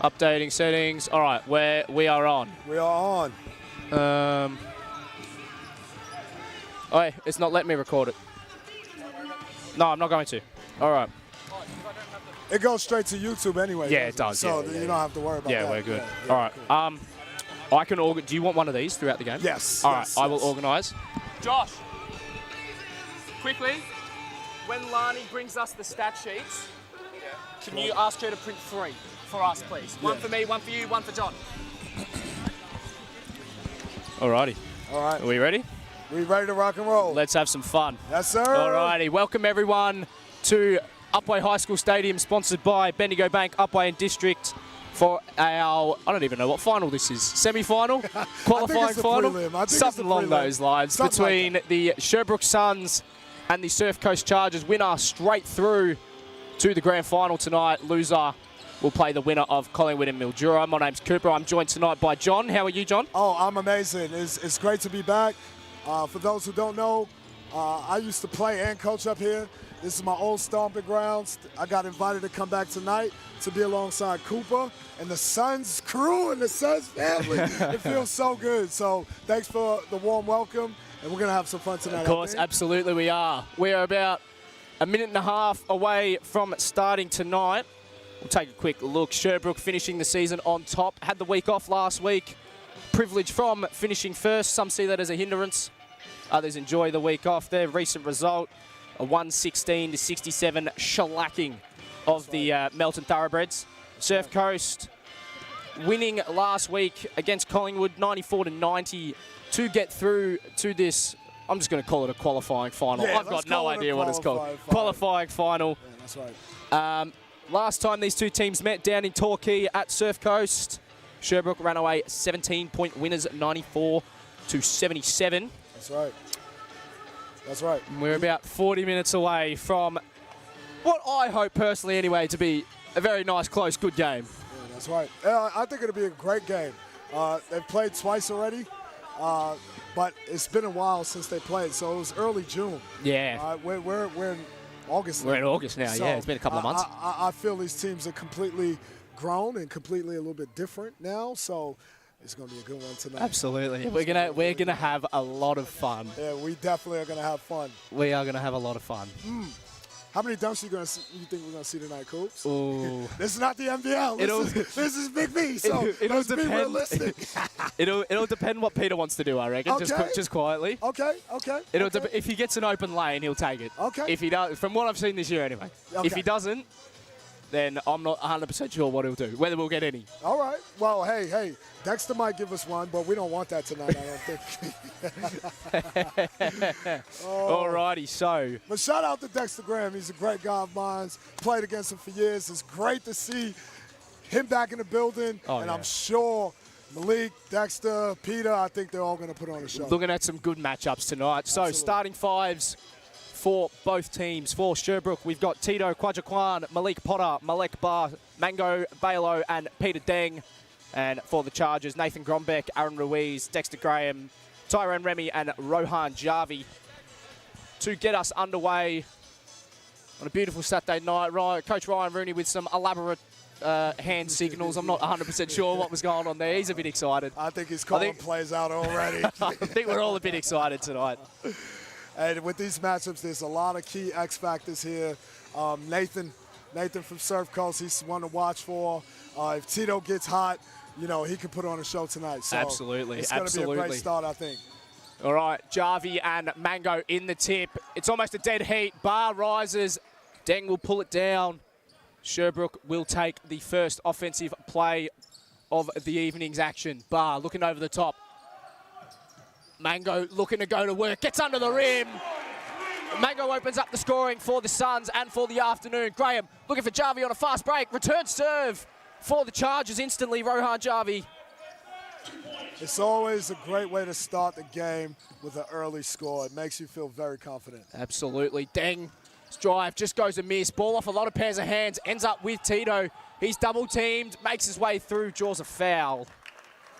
Updating settings. All right, we are on. We are on. Oh, hey, it's not letting me record it. No, I'm not going to. All right. It goes straight to YouTube anyway. Yeah, it does. So yeah, you don't have to worry about that. Yeah, we're good. Yeah, All right. cool. I can do you want one of these throughout the game? Yes. All right. yes, I will yes. organise. Josh, quickly, when Lani brings us the stat sheets, can you ask her to print 3 for us, please? One for me, one for you, one for John. Alrighty. All right. Are we ready? We ready to rock and roll? Let's have some fun. Yes, sir. Alrighty. Welcome everyone to Upwey High School Stadium, sponsored by Bendigo Bank, Upwey and District, for our, I don't even know what final this is. Semi-final? Qualifying final? Something along those lines. Between the Sherbrooke Suns and the Surfcoast Chargers. Winner straight through to the grand final tonight. Loser will play the winner of Collingwood and Mildura. My name's Cooper. I'm joined tonight by John. How are you, John? Oh, I'm amazing. It's great to be back. For those who don't know, I used to play and coach up here. This is my old stomping grounds. I got invited to come back tonight to be alongside Cooper and the Suns crew and the Suns family. It feels so good. So thanks for the warm welcome, and we're going to have some fun tonight. Of course, absolutely we are. We're about a minute and a half away from starting tonight. We'll take a quick look. Sherbrooke finishing the season on top. Had the week off last week. Privilege from finishing first. Some see that as a hindrance. Others enjoy the week off. Their recent result, a 116-67 shellacking of the Melton Thoroughbreds. Surf Coast winning last week against Collingwood, 94-90, to get through to this. I'm just going to call it a qualifying final. Yeah, I've got no idea what it's called. Qualifying final. Yeah, that's right. Last time these two teams met down in Torquay at Surf Coast, Sherbrooke ran away 17-point winners, 94-77. That's right. That's right. We're about 40 minutes away from what I hope personally anyway to be a very nice, close, good game. Yeah, that's right. I think it'll be a great game. They've played twice already, but it's been a while since they played, so it was early June. Yeah. We're in August now. We're in August now, So yeah. It's been a couple of months. I feel these teams are completely grown and completely a little bit different now, so it's going to be a good one tonight. Absolutely. We're gonna have a lot of fun. Yeah, we definitely are going to have fun. We are going to have a lot of fun. How many dunks you think we're going to see tonight, Coops? Ooh. This is not the NBL. This is Big B, so let's be realistic. It'll depend what Peter wants to do, I reckon. Okay. Just quietly. Okay. If he gets an open lane, he'll take it. Okay. If he does, from what I've seen this year anyway. Okay. If he doesn't, then I'm not 100% sure what he'll do, whether we'll get any. All right. Well, hey, Dexter might give us one, but we don't want that tonight, I don't think. Alrighty, so. But shout out to Dexter Graham. He's a great guy of mine. Played against him for years. It's great to see him back in the building. Oh, and yeah. I'm sure Malik, Dexter, Peter, I think they're all going to put on a show. Looking at some good matchups tonight. So Absolutely. starting fives for both teams. For Sherbrooke, we've got Tito Quadjaquan, Malik Potter, Malek Bar, Mango Balo, and Peter Deng. And for the Chargers, Nathan Grombeck, Aaron Ruiz, Dexter Graham, Tyrone Remy, and Rohan Javi to get us underway on a beautiful Saturday night. Coach Ryan Rooney with some elaborate hand signals. I'm not 100% sure what was going on there. He's a bit excited. I think he's calling plays out already. I think we're all a bit excited tonight. And with these matchups, there's a lot of key X factors here. Nathan from Surfcoast, he's one to watch for. If Tito gets hot, he can put on a show tonight. So Absolutely. It's going to be a great start, I think. All right, Javi and Mango in the tip. It's almost a dead heat. Bar rises. Deng will pull it down. Sherbrooke will take the first offensive play of the evening's action. Bar looking over the top. Mango looking to go to work. Gets under the rim. Mango opens up the scoring for the Suns and for the afternoon. Graham looking for Javi on a fast break. Return serve for the Chargers instantly. Rohan Javi. It's always a great way to start the game with an early score. It makes you feel very confident. Absolutely. Deng's drive just goes a miss. Ball off a lot of pairs of hands. Ends up with Tito. He's double teamed. Makes his way through. Draws a foul.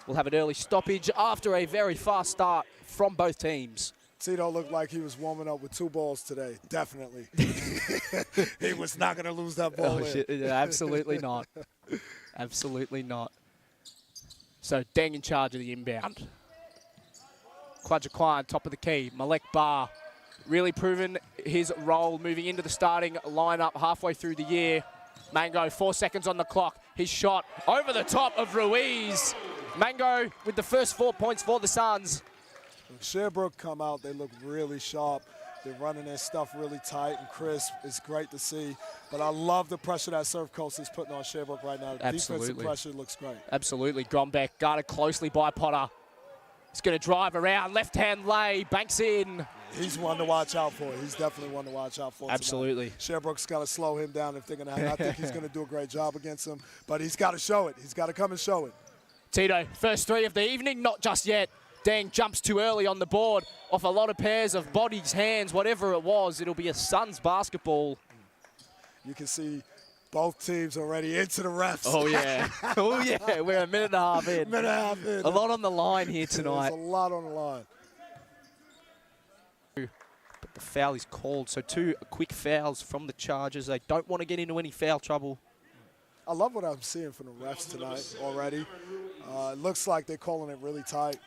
We'll have an early stoppage after a very fast start from both teams. Tito looked like he was warming up with 2 balls today. Definitely. He was not going to lose that ball. Oh, shit. Absolutely not. Absolutely not. So Deng in charge of the inbound. Quadjaquan, top of the key. Malek Bar really proven his role moving into the starting lineup halfway through the year. Mango, 4 seconds on the clock. His shot over the top of Ruiz. Mango with the first 4 points for the Suns. When Sherbrooke come out, they look really sharp. They're running their stuff really tight and crisp. It's great to see. But I love the pressure that Surfcoast is putting on Sherbrooke right now. Absolutely. Defensive pressure looks great. Absolutely. Grombeck guarded closely by Potter. He's going to drive around, left-hand lay, banks in. He's one to watch out for. He's definitely one to watch out for. Absolutely. Tonight. Sherbrooke's got to slow him down if they're going to have. I think he's going to do a great job against him, but he's got to show it. He's got to come and show it. Tito, first 3 of the evening, not just yet. Deng jumps too early on the board off a lot of pairs of bodies, hands, whatever it was. It'll be a Suns basketball. You can see both teams already into the refs. Oh, yeah. Oh, yeah. We're a minute and a half in. Minute and a half in. A lot on the line here tonight. There's a lot on the line. But the foul is called, so 2 quick fouls from the Chargers. They don't want to get into any foul trouble. I love what I'm seeing from the refs tonight already. It looks like they're calling it really tight,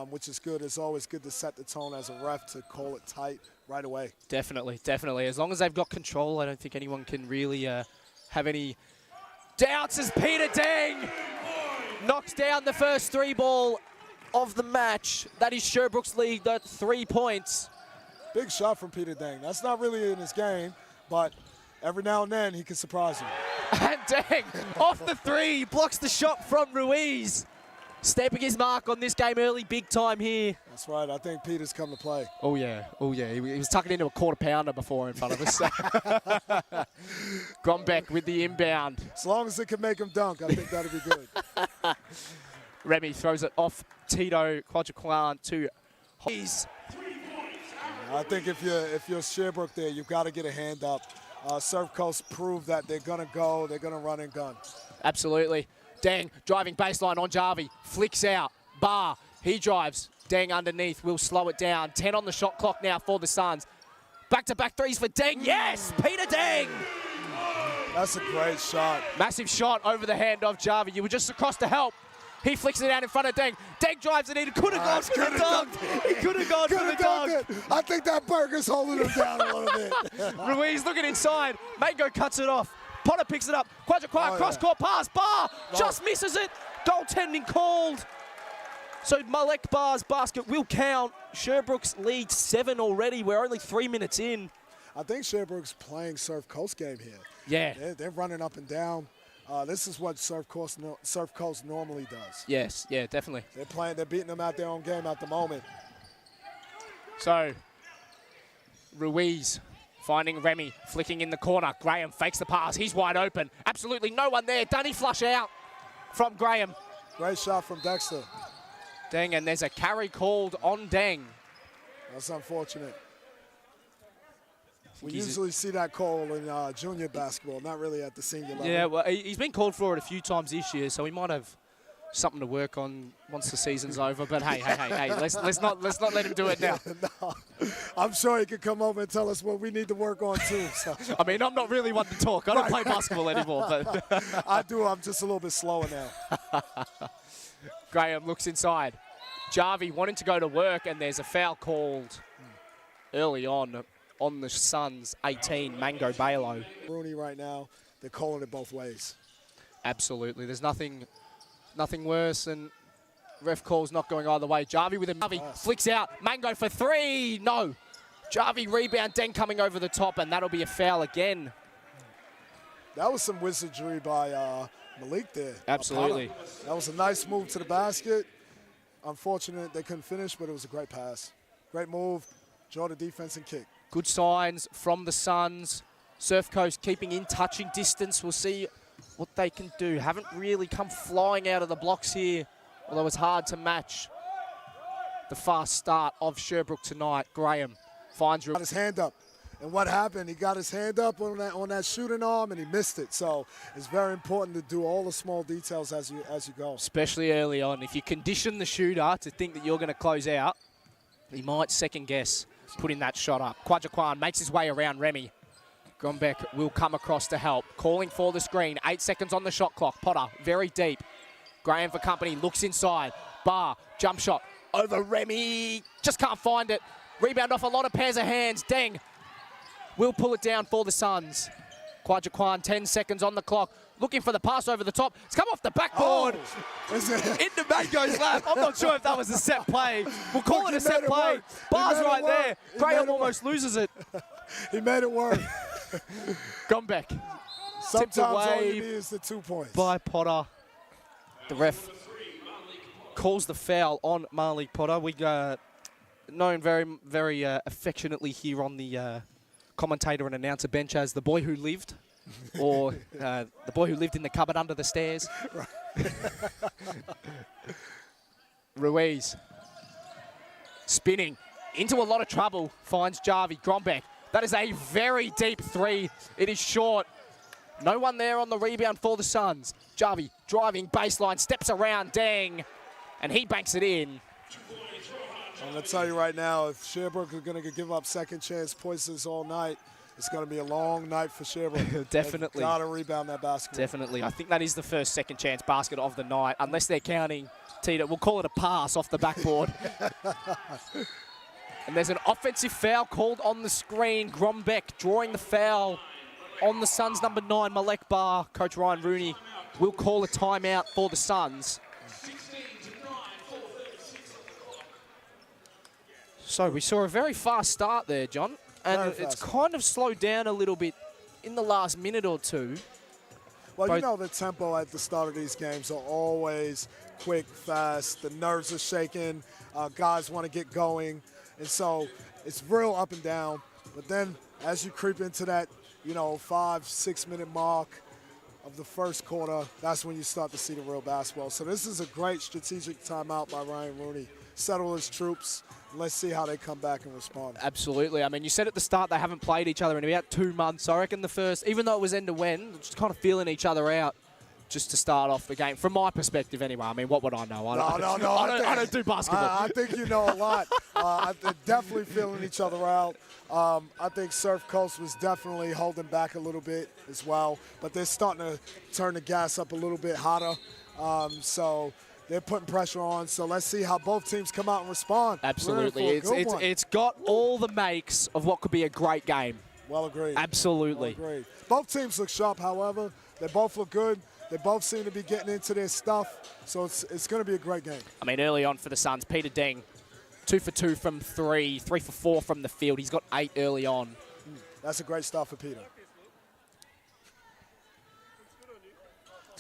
which is good. It's always good to set the tone as a ref to call it tight right away. Definitely, definitely. As long as they've got control, I don't think anyone can really have any doubts as Peter Deng knocks down the first 3 ball of the match. That is Sherbrooke's lead at 3 points. Big shot from Peter Deng. That's not really in his game, but every now and then he can surprise you. And Deng off the 3, blocks the shot from Ruiz. Stepping his mark on this game early, big time here. That's right. I think Peter's come to play. Oh, yeah. Oh, yeah. He was tucking into a quarter pounder before in front of us. Grombeck with the inbound. As long as it can make him dunk, I think that'll be good. Remy throws it off Tito Quadjaquan to Hoyes. I think if you're Sherbrooke there, you've got to get a hand up. Surfcoast proved that they're going to go, they're going to run and gun. Absolutely. Deng driving baseline on Jarvie. Flicks out. Bar. He drives. Deng underneath. Will slow it down. 10 on the shot clock now for the Suns. Back-to-back threes for Deng. Yes! Peter Deng! That's a great shot. Massive shot over the hand of Jarvie. You were just across to help. He flicks it out in front of Deng. Deng drives it in. He could have gone for the dunk. He could have gone for the dunk. I think that burger's holding him down a little bit. Ruiz looking inside. Mango cuts it off. Potter picks it up. Quadjaquan, cross-court pass. Bar just misses it. Goaltending called. So Malek Bar's basket will count. Sherbrooke's lead 7 already. We're only 3 minutes in. I think Sherbrooke's playing Surf Coast game here. Yeah. They're running up and down. This is what Surf Coast normally does. Yes, yeah, definitely. They're beating them at their own game at the moment. So, Ruiz finding Remy, flicking in the corner. Graham fakes the pass. He's wide open. Absolutely no one there. Dunny flush out from Graham. Great shot from Dexter. Deng, and there's a carry called on Deng. That's unfortunate. We usually see that call in junior basketball, not really at the senior level. Yeah, well, he's been called for it a few times this year, so he might have something to work on once the season's over. But hey, let's not let him do it now. No, I'm sure he could come over and tell us what we need to work on too. So. I mean, I'm not really one to talk. I don't play basketball anymore, but I do. I'm just a little bit slower now. Graham looks inside. Jarvie wanting to go to work, and there's a foul called early on the Suns 18, Mango Balo. Rooney right now, they're calling it both ways. Absolutely. There's nothing worse than ref calls not going either way. Jarvie with him. Jarvie flicks out. Mango for 3. No. Jarvie rebound. Deng coming over the top, and that'll be a foul again. That was some wizardry by Malik there. Absolutely. That was a nice move to the basket. Unfortunate they couldn't finish, but it was a great pass. Great move. Draw the defense and kick. Good signs from the Suns. Surfcoast keeping in touching distance. We'll see what they can do. Haven't really come flying out of the blocks here, although it's hard to match the fast start of Sherbrooke tonight. Graham finds... Got his hand up. And what happened? He got his hand up on that shooting arm, and he missed it. So it's very important to do all the small details as you go. Especially early on. If you condition the shooter to think that you're going to close out, he might second guess putting that shot up. Quadjaquan makes his way around Remy. Grombeck will come across to help. Calling for the screen. 8 seconds on the shot clock. Potter, very deep. Graham for company, looks inside. Barr, jump shot. Over Remy. Just can't find it. Rebound off a lot of pairs of hands. Deng will pull it down for the Suns. Kwajaquan, 10 seconds on the clock. Looking for the pass over the top. It's come off the backboard. Into Mango's lap. I'm not sure if that was a set play. We'll call it a set play. Bar's right there. Graham almost loses it. He made it work. Grombeck. Sometimes all you need is the 2 points. By Potter. The ref calls the foul on Malik Potter. We known very, very affectionately here on the commentator and announcer bench as the boy who lived, or the boy who lived in the cupboard under the stairs. Ruiz spinning into a lot of trouble, finds Jarvie. Grombeck. That is a very deep three. It is short. No one there on the rebound for the Suns. Jarvie driving baseline, steps around Deng, and he banks it in. I'm going to tell you right now, if Sherbrooke are going to give up second chance points all night, it's going to be a long night for Sherbrooke. Definitely. Got to rebound that basketball. Definitely. I think that is the first second chance basket of the night, unless they're counting, Tita, we'll call it a pass off the backboard. And there's an offensive foul called on the screen. Grombeck drawing the foul on the Suns' number 9, Malek Barr. Coach Ryan Rooney will call a timeout for the Suns. So we saw a very fast start there, John, and it's kind of slowed down a little bit in the last minute or two. Well, you know the tempo at the start of these games are always quick, fast. The nerves are shaking. Guys want to get going. And so it's real up and down. But then as you creep into that, 5-6 minute mark of the first quarter, that's when you start to see the real basketball. So this is a great strategic timeout by Ryan Rooney. Settle his troops. Let's see how they come back and respond. Absolutely. I mean, you said at the start they haven't played each other in about 2 months. I reckon the first, even though it was end-to-end, just kind of feeling each other out just to start off the game. From my perspective anyway. I mean, what would I know? I don't do basketball. I think you know a lot. They're definitely feeling each other out. I think Surfcoast was definitely holding back a little bit as well. But they're starting to turn the gas up a little bit hotter. So they're putting pressure on, so let's see how both teams come out and respond. Absolutely. It's got all the makes of what could be a great game. Well agreed. Absolutely. Well agreed. Both teams look sharp, however. They both look good. They both seem to be getting into their stuff, so it's going to be a great game. I mean, early on for the Suns, Peter Deng, 2 for 2 from 3, 3 for 4 from the field. He's got 8 early on. That's a great start for Peter.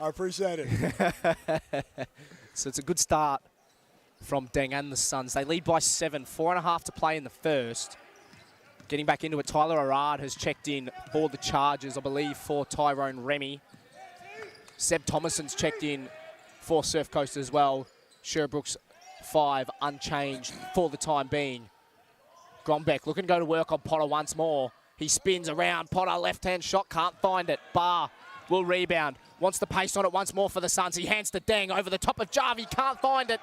I appreciate it. So it's a good start from Deng and the Suns. They lead by 7, 4.5 to play in the first. Getting back into it, Tyler Arad has checked in for the Chargers, I believe, for Tyrone Remy. Seb Thomason's checked in for Surf Coast as well. Sherbrooke's 5 unchanged for the time being. Grombeck looking to go to work on Potter once more. He spins around. Potter left-hand shot, can't find it. Barr will rebound. Wants the pace on it once more for the Suns. He hands to Deng over the top of Jarvie. Can't find it.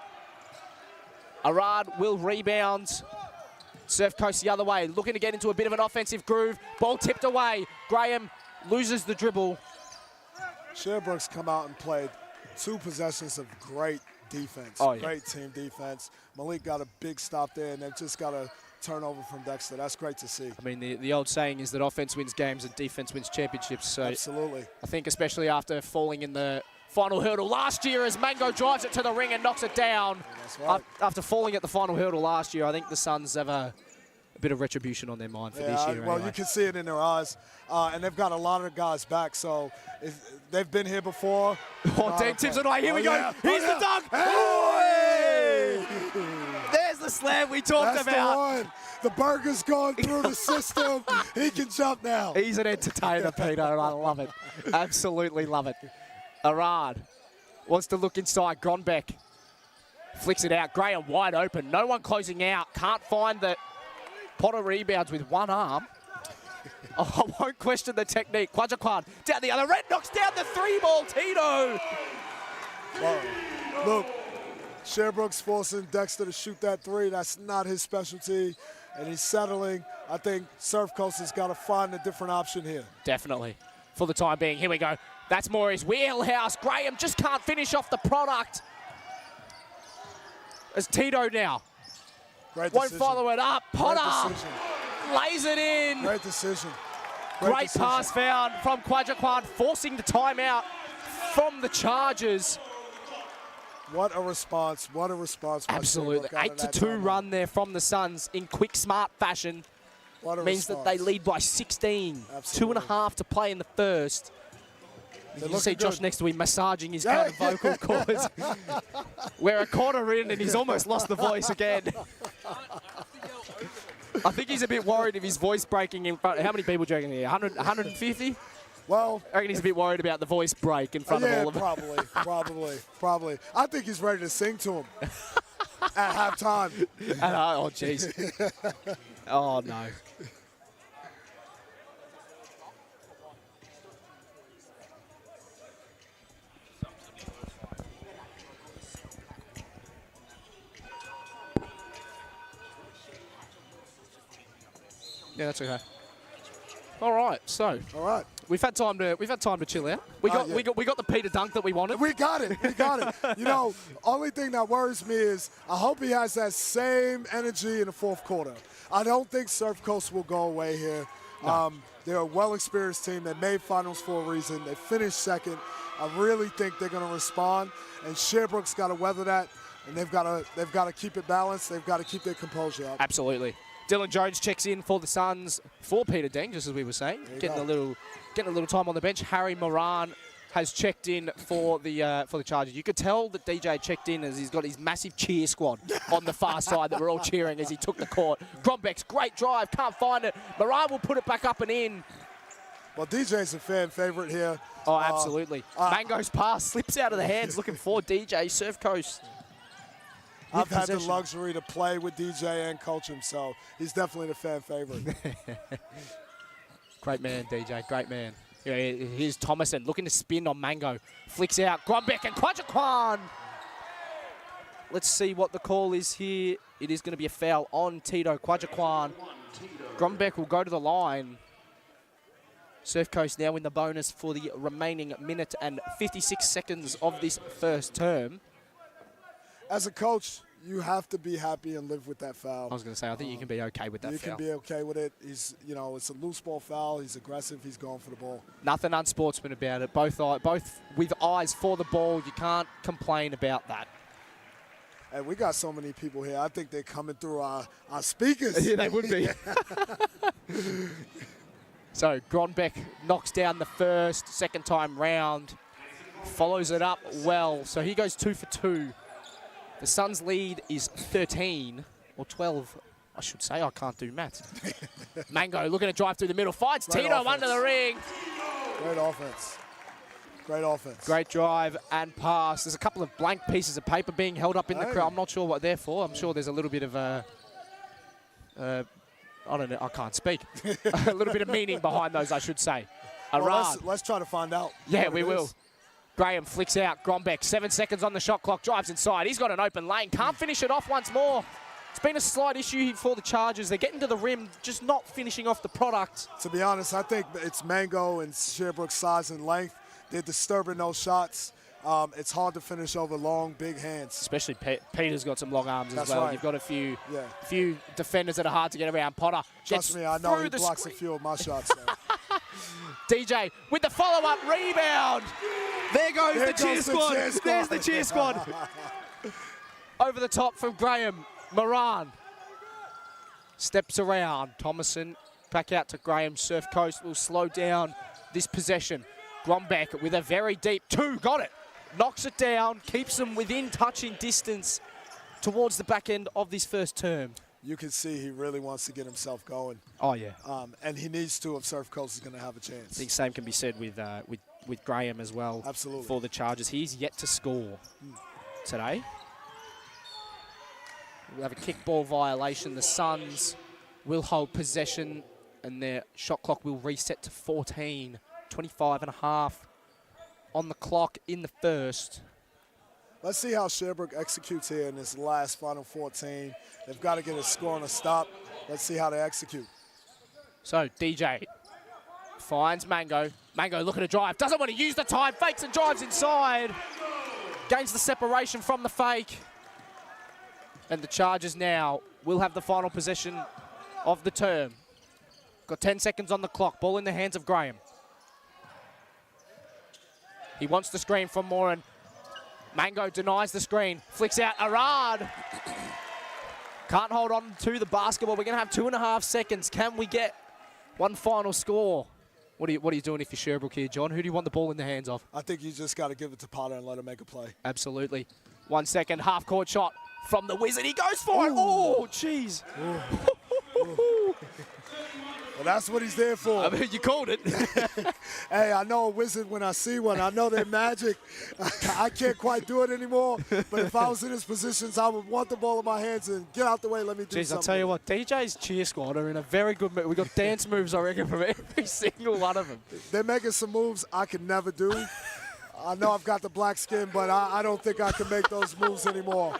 Arad will rebound. Surf Coast the other way. Looking to get into a bit of an offensive groove. Ball tipped away. Graham loses the dribble. Sherbrooke's come out and played 2 possessions of great defense. Oh, yeah. Great team defense. Malik got a big stop there, and they've just got a turnover from Dexter. That's great to see. I mean, the old saying is that offense wins games and defense wins championships. So absolutely. I think especially after falling in the final hurdle last year as Mango drives it to the ring and knocks it down. Yeah, that's right. After falling at the final hurdle last year, I think the Suns have a bit of retribution on their mind for this year. Well, anyway. you can see it in their eyes. And they've got a lot of guys back, so they've been here before. Oh, Deng tips it away. Here we go. Yeah. Here's the dunk. Hey! There's the slam we talked That's about. the one. The burger's gone through the system. He can jump now. He's an entertainer, Peter, and I love it. Absolutely love it. Arad wants to look inside. Grombeck flicks it out. Graham wide open. No one closing out. Can't find the Potter rebounds with one arm. Oh, I won't question the technique. Kwajaquan down the other end, knocks down the 3-ball. Tito. Well, look, Sherbrooke's forcing Dexter to shoot that 3. That's not his specialty. and he's settling. I think Surfcoast has got to find a different option here. Definitely. For the time being, here we go. That's more his wheelhouse. Graham just can't finish off the product. As Tito now. Great Won't decision. follow it up. Potter Great decision. lays it in. Great decision. Great pass found from Quadjaquan, forcing the timeout from the Chargers. What a response. What a response. by Absolutely. Sherbrooke out of that 8-2 timeout. run there from the Suns in quick, smart fashion. What a Means response. that they lead by 16. Absolutely. 2.5 to play in the first. You can see looking Josh good. next to him massaging his kind of vocal cords. We're a quarter in and he's almost lost the voice again. I think he's a bit worried of his voice breaking in front. How many people do you reckon here? 100, 150? Well, I reckon he's a bit worried about the voice break in front of all of them. probably. I think he's ready to sing to him at halftime. Oh, jeez. Oh, no. Yeah, that's okay. All right, so All right. we've had time to chill out. We got the Peter Dunk that we wanted. We got it. We got it. You know, only thing that worries me is I hope he has that same energy in the fourth quarter. I don't think Surfcoast will go away here. No. They're a well-experienced team. They made finals for a reason. They finished second. I really think they're going to respond, and Sherbrooke's got to weather that, and they've got to keep it balanced. They've got to keep their composure up. Absolutely. Dylan Jones checks in for the Suns for Peter Deng, just as we were saying, getting a little time on the bench. Harry Moran has checked in for the Chargers. You could tell that DJ checked in as he's got his massive cheer squad on the far side that we're all cheering as he took the court. Grombeck's great drive, can't find it. Moran will put it back up and in. Well, DJ's a fan favorite here. Oh, absolutely. Mango's pass slips out of the hands, looking for DJ. Surfcoast. I've had the luxury to play with DJ and coach him, so he's definitely the fan favorite. Great man, DJ. Great man. Yeah, here's Thomason looking to spin on Mango. Flicks out. Grombeck and Quadjaquan. Let's see what the call is here. It is going to be a foul on Tito Quadjaquan. Grombeck will go to the line. Surfcoast now in the bonus for the remaining minute and 56 seconds of this first term. As a coach, you have to be happy and live with that foul. I was going to say, I think you can be okay with that You foul. can be okay with it. He's, you know, it's a loose ball foul. He's aggressive. He's going for the ball. Nothing unsportsman about it. Both with eyes for the ball. You can't complain about that. And we got so many people here. I think they're coming through our speakers. Yeah, they would be. So Grombeck knocks down the first, second time round. Follows it up well. So he goes 2 for 2. The Suns' lead is 13, or 12, I should say. I can't do maths. Mango looking to drive through the middle. Fights Great Tito offense. under the ring. Great offense. Great offense. Great drive and pass. There's a couple of blank pieces of paper being held up in the crowd. I'm not sure what they're for. I'm sure there's a little bit of I don't know. I can't speak. A little bit of meaning behind those, I should say. Well, let's try to find out. Yeah, we will. Graham flicks out. Grombeck, 7 seconds on the shot clock, drives inside. He's got an open lane. Can't finish it off once more. It's been a slight issue for the Chargers. They're getting to the rim, just not finishing off the product. To be honest, I think it's Mango and Sherbrooke's size and length. They're disturbing those shots. It's hard to finish over long, big hands. Especially Peter's got some long arms That's as well. right. You've got a few defenders that are hard to get around. Potter gets Trust me, I know through he the blocks a screen. few of my shots. So. DJ with the follow-up rebound. There goes the cheer squad. There's the cheer squad. Over the top from Graham. Moran steps around. Thomason back out to Graham. Surfcoast will slow down this possession. Grombeck with a very deep 2. Got it. Knocks it down. Keeps them within touching distance towards the back end of this first term. You can see he really wants to get himself going. Oh, yeah. And he needs to if Surfcoast is going to have a chance. I think same can be said with Graham as well. Absolutely. For the Chargers. He's yet to score today. We'll have a kickball violation. The Suns will hold possession and their shot clock will reset to 14. 25 and a half on the clock in the first. Let's see how Sherbrooke executes here in this last final 14. They've got to get a score and a stop. let's see how they execute. So DJ finds Mango. Mango looking to drive. Doesn't want to use the time. Fakes and drives inside. Gains the separation from the fake. And the Chargers now will have the final possession of the term. Got 10 seconds on the clock. Ball in the hands of Graham. He wants the screen from Moran. Mango denies the screen. Flicks out Arad. Can't hold on to the basketball. We're going to have 2.5 seconds. Can we get one final score? What are you doing if you're Sherbrooke here, John? Who do you want the ball in the hands of? I think you just got to give it to Potter and let him make a play. Absolutely. 1 second, half-court shot from the Wizard. He goes for it. Oh, jeez. Well, that's what he's there for. I mean, you called it. Hey, I know a Wizard when I see one. I know they're magic. I can't quite do it anymore. But if I was in his positions, I would want the ball in my hands and get out the way. Let me do Jeez, something. I'll tell you what, DJ's cheer squad are in a very good mood. We've got dance moves, I reckon, from every single one of them. They're making some moves I can never do. I know I've got the black skin, but I don't think I can make those moves anymore.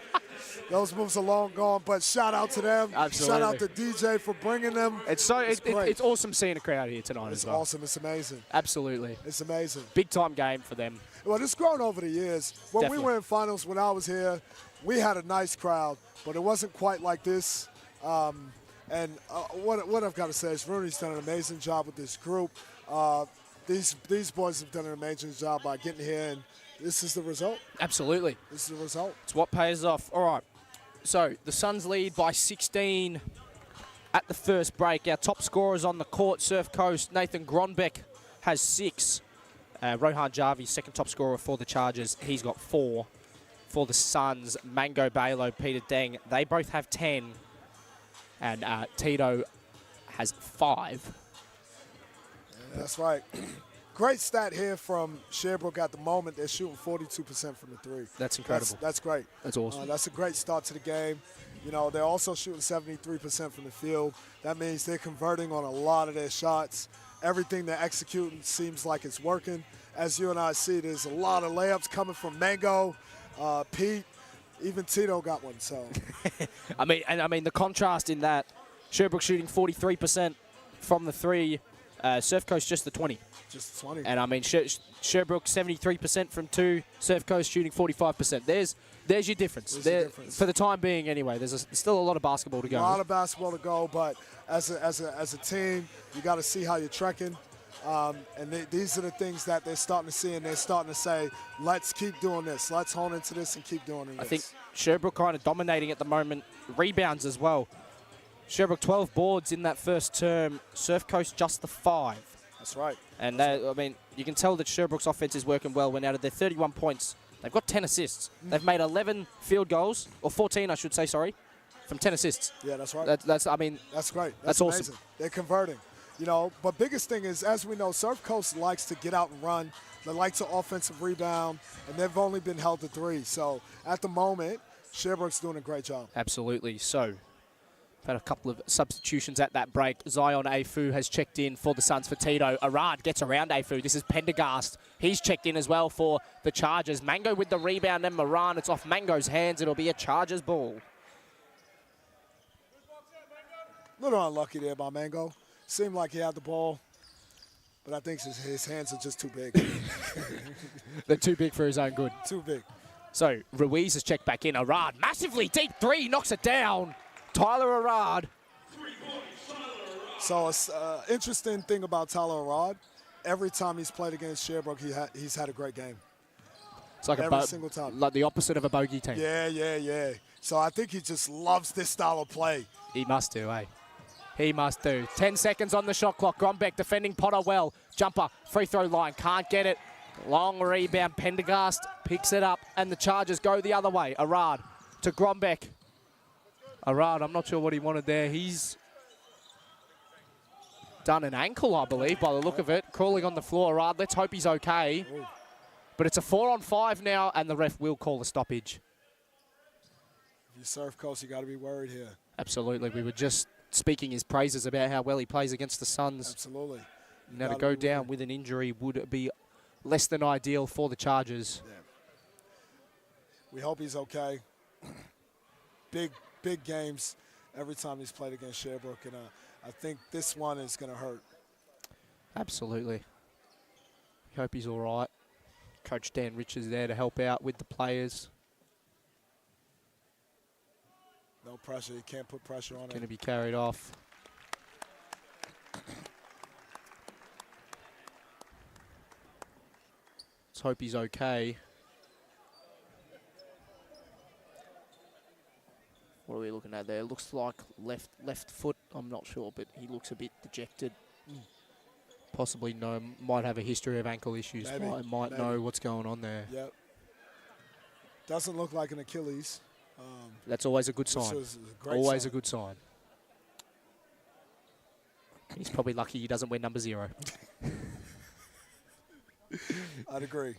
Those moves are long gone, but shout out to them. Absolutely. Shout out to DJ for bringing them. It's awesome seeing a crowd here tonight It's as well. awesome. It's amazing. Absolutely. It's amazing. Big time game for them. Well, it's grown over the years. When Definitely. we were in finals, when I was here, we had a nice crowd, but it wasn't quite like this. What I've got to say is Rooney's done an amazing job with this group. These boys have done an amazing job by getting here, and this is the result. Absolutely. This is the result. It's what pays off. All right. So the Suns lead by 16 at the first break. Our top scorers on the court, Surfcoast, Nathan Gronbeck has 6. Rohan Jarvi, second top scorer for the Chargers. He's got 4. For the Suns, Mango Balo, Peter Deng, they both have 10. And Tito has 5. Yeah, that's right. Great stat here from Sherbrooke at the moment. They're shooting 42% from the 3. That's incredible. That's great. That's awesome. That's a great start to the game. You know, they're also shooting 73% from the field. That means they're converting on a lot of their shots. Everything they're executing seems like it's working. As you and I see, there's a lot of layups coming from Mango, Pete, even Tito got one. So, I mean the contrast in that Sherbrooke shooting 43% from the 3, Surfcoast just the 20. Just 20. And I mean Sherbrooke 73% from 2, Surfcoast shooting 45%. There's your difference. For the time being, anyway. There's still a lot of basketball to go. A lot of basketball to go, but as a team, you got to see how you're trekking. These are the things that they're starting to see, and they're starting to say, let's keep doing this. Let's hone into this and keep doing it. I think Sherbrooke kind of dominating at the moment. Rebounds as well. Sherbrooke 12 boards in that first term. Surfcoast just the 5. That's right. And I mean, you can tell that Sherbrooke's offense is working well. When out of their 31 points, they've got 10 assists. They've made 11 field goals, or 14, I should say, sorry, from 10 assists. Yeah, that's right. That's great. That's amazing. awesome. They're converting. You know, but biggest thing is, as we know, Surfcoast likes to get out and run. They like to offensive rebound, and they've only been held to 3. So at the moment, Sherbrooke's doing a great job. Absolutely. So had a couple of substitutions at that break. Zion Afu has checked in for the Suns for Tito. Arad gets around Afu. This is Pendergast. He's checked in as well for the Chargers. Mango with the rebound, and Moran. It's off Mango's hands. It'll be a Chargers ball. A little unlucky there by Mango. Seemed like he had the ball, but I think his hands are just too big. They're too big for his own good. Too big. So Ruiz has checked back in. Arad, massively deep 3, knocks it down. Tyler Arad. So interesting thing about Tyler Arad, every time he's played against Sherbrooke, he's had a great game. It's like every single time. Like the opposite of a bogey team. Yeah. So I think he just loves this style of play. He must do, eh? He must do. 10 seconds on the shot clock. Gronbeck defending Potter well. Jumper, free throw line, can't get it. Long rebound, Pendergast picks it up, and the Chargers go the other way. Arad to Gronbeck. Arad, I'm not sure what he wanted there. He's done an ankle, I believe, by the look of it. Crawling on the floor, Arad. Let's hope he's okay. Ooh. But it's a 4-on-5 now, and the ref will call a stoppage. If you Surfcoast, you got to be worried here. Absolutely. We were just speaking his praises about how well he plays against the Suns. Absolutely. Now to go down with an injury would be less than ideal for the Chargers. Yeah. We hope he's okay. Big games every time he's played against Sherbrooke, and I think this one is going to hurt. Absolutely. Hope he's all right. Coach Dan Rich is there to help out with the players. No pressure. You can't put pressure on it. Going to be carried off. Let's hope he's okay. What are we looking at there? Looks like left foot. I'm not sure, but he looks a bit dejected. Possibly might have a history of ankle issues. Maybe, might maybe. know what's going on there. Yep. Doesn't look like an Achilles. That's always a good sign. Always a good sign. He's probably lucky he doesn't wear number 0. I'd agree.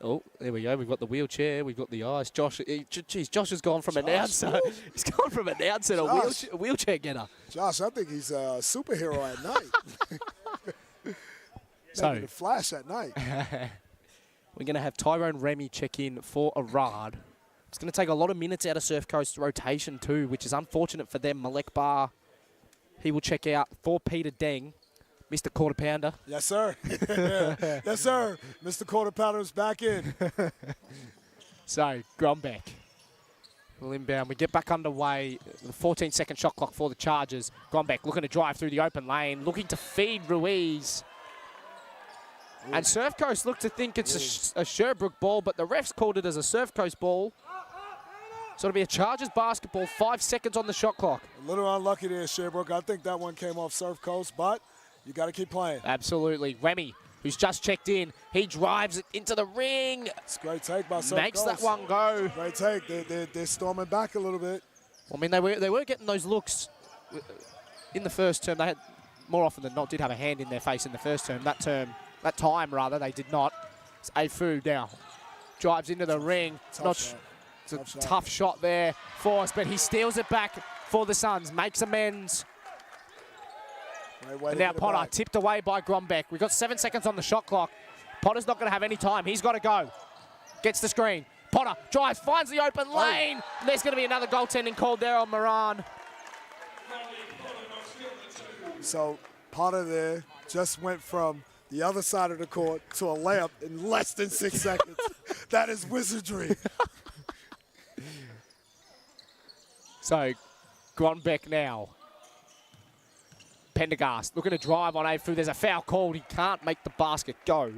Oh, there we go. We've got the wheelchair. We've got the ice. Josh, geez, Josh has gone from announcer. He's gone from announcer to wheelchair getter. Josh, I think he's a superhero at night. So the Flash at night. We're going to have Tyrone Remy check in for Arad. It's going to take a lot of minutes out of Surf Coast rotation too, which is unfortunate for them. Malek Bar, he will check out for Peter Deng. Mr. Quarter Pounder. Yes, sir. Yes, sir. Mr. Quarter Pounder's back in. So, Grombeck will inbound. We get back underway. The 14-second shot clock for the Chargers. Grombeck looking to drive through the open lane, looking to feed Ruiz. Ooh. And Surf Coast look to think it's a Sherbrooke ball, but the refs called it as a Surf Coast ball. So it'll be a Chargers basketball, 5 seconds on the shot clock. A little unlucky there, Sherbrooke. I think that one came off Surf Coast, but you got to keep playing. Absolutely. Remy, who's just checked in, he drives it into the ring. It's a great take by Surf Makes Coast. that one go. Great take. They're storming back a little bit. I mean, they were getting those looks in the first term. They had, more often than not, did have a hand in their face in the first term. That time, they did not. It's Afu now. Drives into the ring. It's a tough shot there for us, but he steals it back for the Suns. Makes amends. And now Potter tipped away by Grombeck. We've got 7 seconds on the shot clock. Potter's not going to have any time. He's got to go. Gets the screen. Potter drives, finds the open lane. And there's going to be another goaltending called there on Moran. So Potter there just went from the other side of the court to a layup in less than 6 seconds. That is wizardry. So Grombeck now. Pendergast looking to drive on Afu. There's a foul called. He can't make the basket go.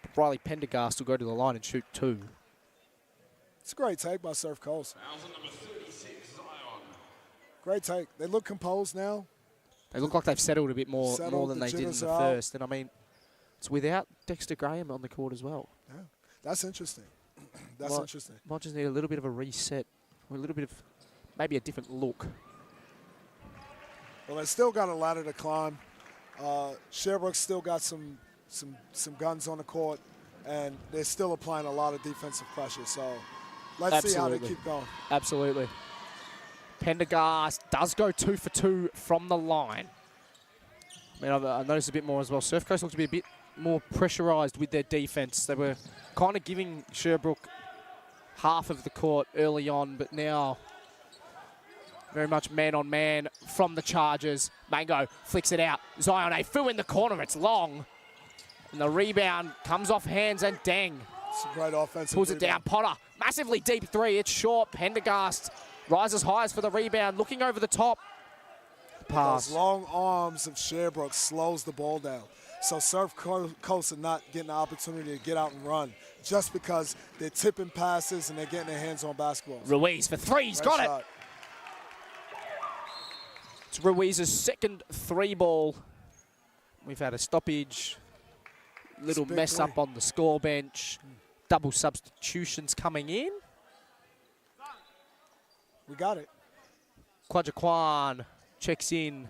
But Riley Pendergast will go to the line and shoot 2. It's a great take by Surf Coast. Great take. They look composed now. They look like they've settled a bit more than they did in the first. And I mean, it's without Dexter Graham on the court as well. Yeah, that's interesting. That's interesting. Might just need a little bit of a reset, or a little bit of maybe a different look. Well, they still got a ladder to climb. Sherbrooke's still got some guns on the court, and they're still applying a lot of defensive pressure. So let's see how they keep going. Absolutely. Pendergast does go 2 for 2 from the line. I mean, I noticed a bit more as well. Surf Coast looked to be a bit more pressurised with their defence. They were kind of giving Sherbrooke half of the court early on, but now very much man-on-man from the Chargers. Mango flicks it out. Zion Afu in the corner. It's long. And the rebound comes off hands, and Deng It's a great offensive pulls it down. Potter, massively deep 3. It's short. Pendergast rises highest for the rebound. Looking over the top. Pass. Those long arms of Sherbrooke slows the ball down. So Surf Coast are not getting the opportunity to get out and run just because they're tipping passes and they're getting their hands on basketballs. Ruiz for 3. He's got it. It's Ruiz's second 3 ball. We've had a stoppage, little mess up on the score bench, double substitutions coming in. We got it. Quadjaquan checks in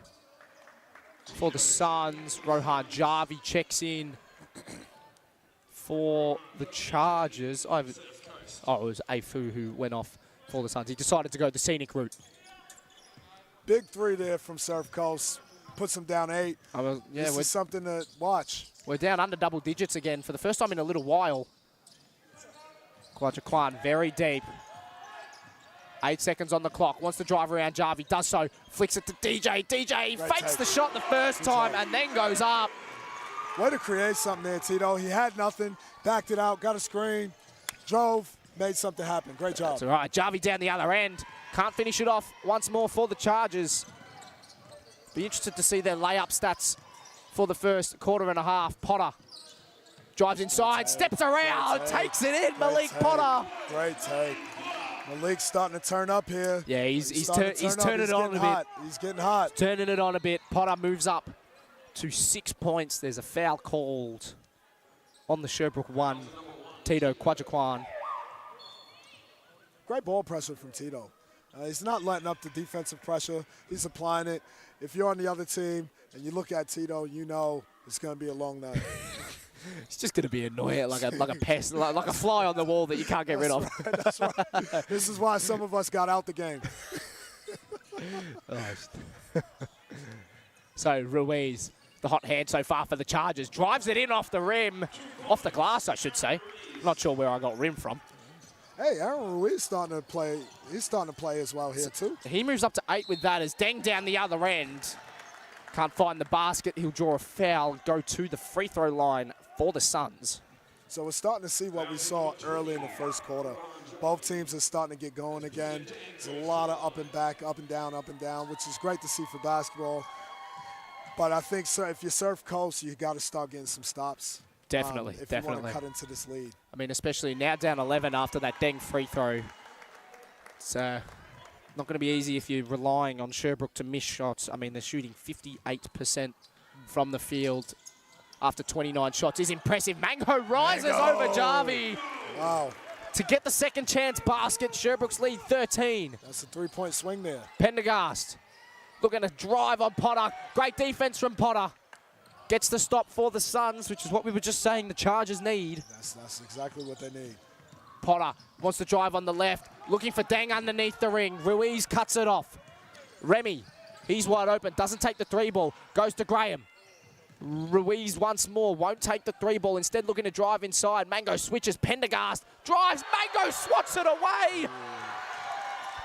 for the Suns. Rohan Jarvi checks in for the Chargers. It was Afu who went off for the Suns. He decided to go the scenic route. Big 3 there from Surf Coast. Puts them down 8. This is something to watch. We're down under double digits again for the first time in a little while. Quadjaquan very deep. 8 seconds on the clock. Wants to drive around Jarvie. Does so. Flicks it to DJ. DJ fakes the shot the first time and then goes up. Way to create something there, Tito. He had nothing. Backed it out. Got a screen. Drove. Made something happen. Great job. That's all right. Jarvie down the other end. Can't finish it off once more for the Chargers. Be interested to see their layup stats for the first quarter and a half. Potter drives inside, steps around, takes it in. Malik Potter. Great take. Malik's starting to turn up here. Yeah, he's turning it on a bit. He's getting hot. Turning it on a bit. Potter moves up to 6 points. There's a foul called on the Sherbrooke 1. Tito Quadjaquan. Great ball pressure from Tito. He's not letting up the defensive pressure. He's applying it. If you're on the other team and you look at Tito, you know it's going to be a long night. It's just going to be annoying, like a pest, like a fly on the wall that you can't get rid of. Right, that's right. This is why some of us got out the game. So Ruiz, the hot hand so far for the Chargers, drives it in off the rim, off the glass, I should say. Not sure where I got rim from. Hey, Aaron Ruiz starting to play. He's starting to play as well here too. He moves up to 8 with that as Deng down the other end. Can't find the basket. He'll draw a foul, go to the free throw line for the Suns. So we're starting to see what we saw early in the first quarter. Both teams are starting to get going again. There's a lot of up and back, up and down, which is great to see for basketball. But I think if you're Surfcoast, you got to start getting some stops. Definitely, if definitely. you want to cut into this lead. I mean, especially now down 11 after that Deng free throw. It's not going to be easy if you're relying on Sherbrooke to miss shots. I mean, they're shooting 58% from the field after 29 shots. Is impressive. Mango rises over Jarvie. Wow. To get the second chance basket, Sherbrooke's lead 13. That's a three-point swing there. Pendergast looking to drive on Potter. Great defense from Potter. Gets the stop for the Suns, which is what we were just saying the Chargers need. That's exactly what they need. Potter wants to drive on the left, looking for Deng underneath the ring. Ruiz cuts it off. Remy, he's wide open, doesn't take the 3 ball, goes to Graham. Ruiz once more, won't take the 3 ball, instead looking to drive inside. Mango switches, Pendergast drives, Mango swats it away.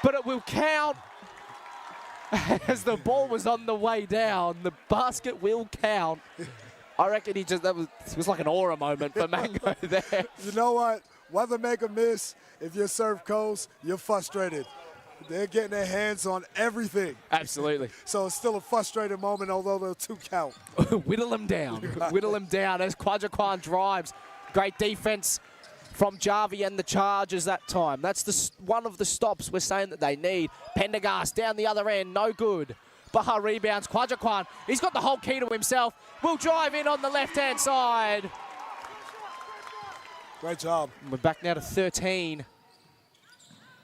But it will count. As the ball was on the way down, the basket will count. I reckon it was like an aura moment for Mango there. You know what? Whether make or miss, if you're Surfcoast, you're frustrated. They're getting their hands on everything. Absolutely. So it's still a frustrated moment, although the 2 count. Whittle him down. Whittle him down as Quadjaquan drives. Great defense from Jarvie and the Chargers that time. That's one of the stops we're saying that they need. Pendergast down the other end, no good. Baha rebounds, Quadjaquan. He's got the whole key to himself. Will drive in on the left-hand side. Great job. We're back now to 13.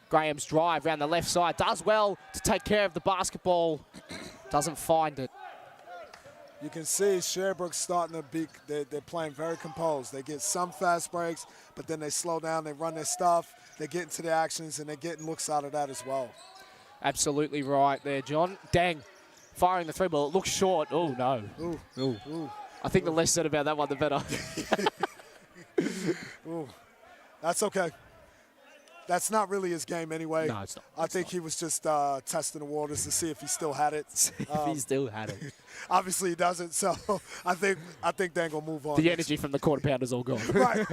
Graham's drive around the left side. Does well to take care of the basketball. Doesn't find it. You can see Sherbrooke starting to be, they're playing very composed. They get some fast breaks, but then they slow down, they run their stuff, they get into their actions, and they're getting looks out of that as well. Absolutely right there, John. Deng firing the 3 ball. It looks short. Oh, no. Ooh. Ooh. Ooh. I think the less said about that one, the better. Ooh. That's okay. That's not really his game anyway. No, it's not. I think he was just testing the waters to see if he still had it. If he still had it. Obviously he doesn't, so I think they're going to move on. The energy from the quarter pounder's all gone. Right.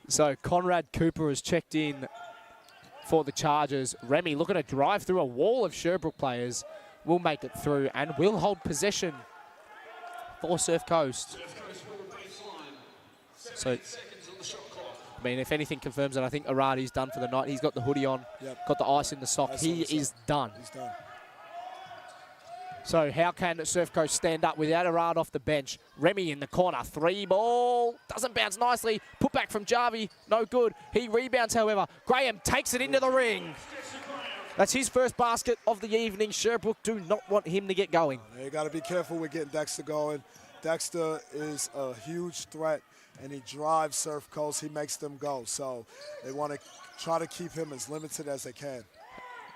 So Conrad Cooper has checked in for the Chargers. Remy looking to drive through a wall of Sherbrooke players. Will make it through and will hold possession for Surfcoast. So, I mean, if anything confirms it, I think Aradi's done for the night. He's got the hoodie on, got the ice in the sock. He is done. He's done. So how can Surfcoast stand up without Arad off the bench? Remy in the corner, 3 ball. Doesn't bounce nicely. Put back from Jarvie, no good. He rebounds, however. Graham takes it into the ring. That's his first basket of the evening. Sherbrooke do not want him to get going. You got to be careful with getting Dexter going. Dexter is a huge threat, and he drives Surfcoast. He makes them go. So they want to try to keep him as limited as they can.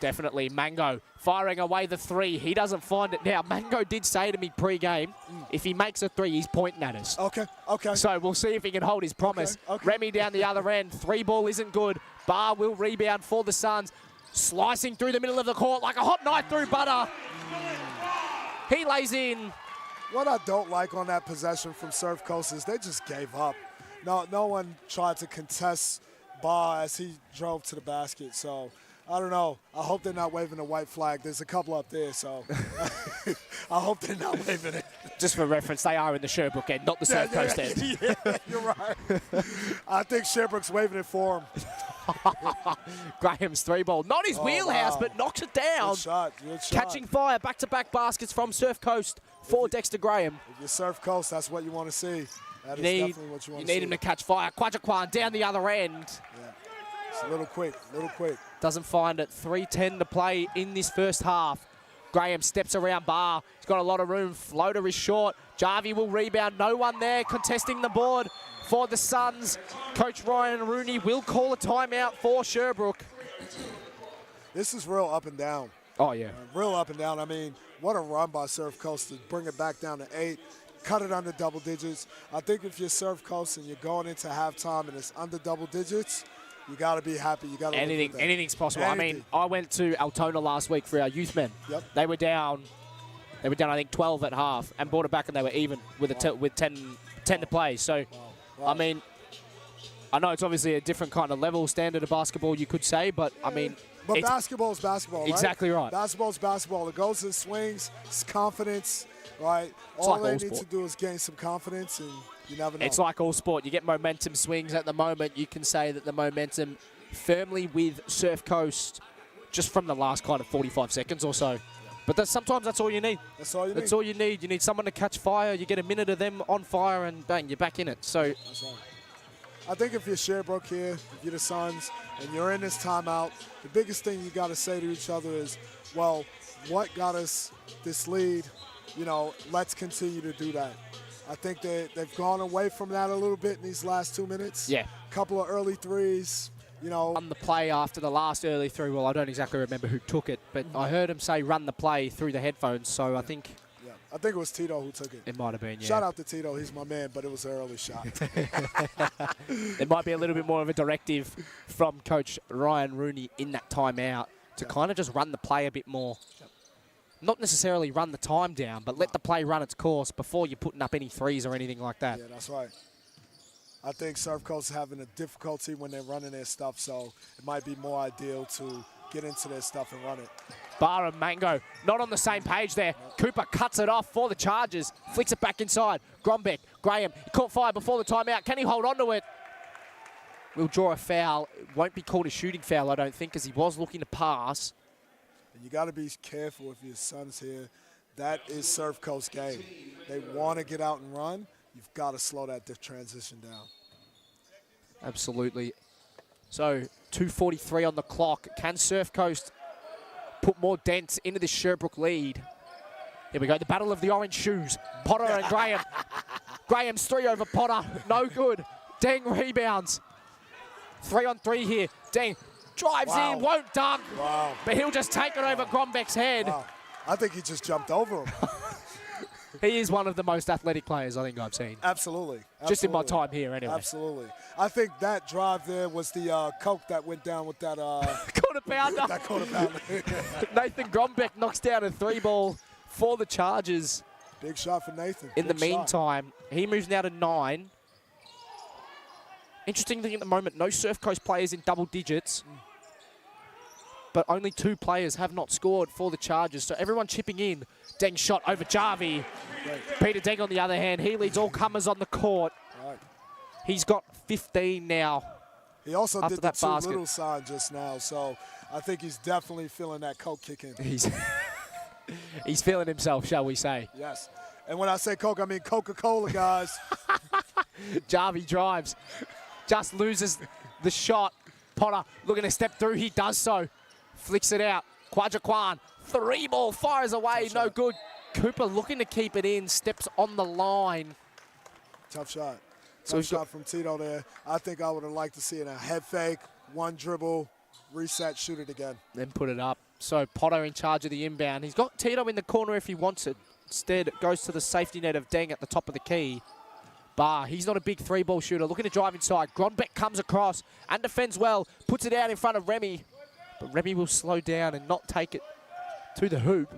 Definitely. Mango firing away the 3. He doesn't find it now. Mango did say to me pre-game, if he makes a 3, he's pointing at us. Okay, okay. So we'll see if he can hold his promise. Okay. Remy down the other end. 3 ball isn't good. Barr will rebound for the Suns. Slicing through the middle of the court like a hot knife through butter. He lays in. What I don't like on that possession from Surfcoast is they just gave up. No one tried to contest Barr as he drove to the basket. So, I don't know. I hope they're not waving a white flag. There's a couple up there, so I hope they're not waving it. Just for reference, they are in the Sherbrooke end, not the Surfcoast end. Yeah, you're right. I think Sherbrooke's waving it for him. Graham's three ball. Not his wheelhouse, but knocks it down. Good shot. Good shot. Catching fire. Back-to-back baskets from Surfcoast for Dexter Graham. If you're Surfcoast, that's what you want to see. That is definitely what you want to see. You need him to catch fire. Kwajakwan down the other end. Yeah. It's a little quick. Doesn't find it. 3:10 to play in this first half. Graham steps around Barr. He's got a lot of room. Floater is short. Jarvie will rebound. No one there contesting the board for the Suns. Coach Ryan Rooney will call a timeout for Sherbrooke. This is real up and down. Oh, yeah. Real up and down. I mean, what a run by Surfcoast to bring it back down to 8, cut it under double digits. I think if you're Surfcoast and you're going into halftime and it's under double digits, you got to be happy. You got to anything's possible. I mean, I went to Altona last week for our youth men. Yep. They were down, I think, 12 at half and brought it back and they were even with with 10 to play. So, Wow. I mean, I know it's obviously a different kind of level standard of basketball, you could say, but I mean, but basketball is basketball, right? Exactly right. Basketball is basketball. It goes in swings. It's confidence, right? All they need to do is gain some confidence, and you never know. It's like all sport. You get momentum swings at the moment. You can say that the momentum firmly with Surfcoast just from the last kind of 45 seconds or so. But sometimes that's all you need. That's all you need. That's all you need. You need someone to catch fire. You get a minute of them on fire, and bang, you're back in it. So that's right. I think if you're Sherbrooke here, if you're the Suns, and you're in this timeout, the biggest thing you got to say to each other is, well, what got us this lead? You know, let's continue to do that. I think they've gone away from that a little bit in these last 2 minutes. Yeah. A couple of early threes, you know. On the play after the last early three, well, I don't exactly remember who took it, but I heard him say run the play through the headphones, so I think... Yeah, I think it was Tito who took it. It might have been, yeah. Shout out to Tito, he's my man, but it was an early shot. There might be a little bit more of a directive from Coach Ryan Rooney in that timeout to kind of just run the play a bit more. Not necessarily run the time down, but let the play run its course before you're putting up any threes or anything like that. Yeah, that's right. I think Surfcoast is having a difficulty when they're running their stuff, so it might be more ideal to get into their stuff and run it. Barr and Mango not on the same page there. Cooper cuts it off for the Chargers, flicks it back inside. Grombeck, Graham, he caught fire before the timeout. Can he hold on to it? We'll draw a foul. It won't be called a shooting foul, I don't think, because he was looking to pass. And you got to be careful if your Suns here. That is Surfcoast game. They want to get out and run. You've got to slow that transition down. Absolutely. So 2:43 on the clock. Can Surfcoast put more dents into this Sherbrooke lead? Here we go. The battle of the orange shoes. Potter and Graham. Graham's three over Potter. No good. Deng rebounds. 3-on-3 here. Deng drives in, won't dunk. Wow. But he'll just take it over Grombeck's head. Wow. I think he just jumped over him. He is one of the most athletic players I think I've seen. Absolutely. Just in my time here, anyway. Absolutely. I think that drive there was the coke that went down with that. Quarter pounder. That quarter pounder. Nathan Grombeck knocks down a three ball for the Chargers. Big shot for Nathan. In the meantime, he moves now to 9. Interesting thing at the moment, no Surfcoast players in double digits. But only 2 players have not scored for the Chargers. So everyone chipping in. Deng shot over Jarvie. Peter Deng, on the other hand, he leads all comers on the court. Right. He's got 15 now. He also did the that too basket. little sign just now, so I think he's definitely feeling that coke kick in. He's feeling himself, shall we say. Yes. And when I say coke, I mean Coca-Cola, guys. Jarvie drives. Just loses the shot. Potter looking to step through. He does so. Flicks it out. Kwajakwan, 3 ball, fires away, no good. Cooper looking to keep it in, steps on the line. Tough shot. So Tough shot from Tito there. I think I would have liked to see it a head fake, 1 dribble, reset, shoot it again. Then put it up. So Potter in charge of the inbound. He's got Tito in the corner if he wants it. Instead, it goes to the safety net of Deng at the top of the key. Barr, he's not a big three-ball shooter. Looking to drive inside. Gronbeck comes across and defends well. Puts it out in front of Remy. But Remy will slow down and not take it to the hoop.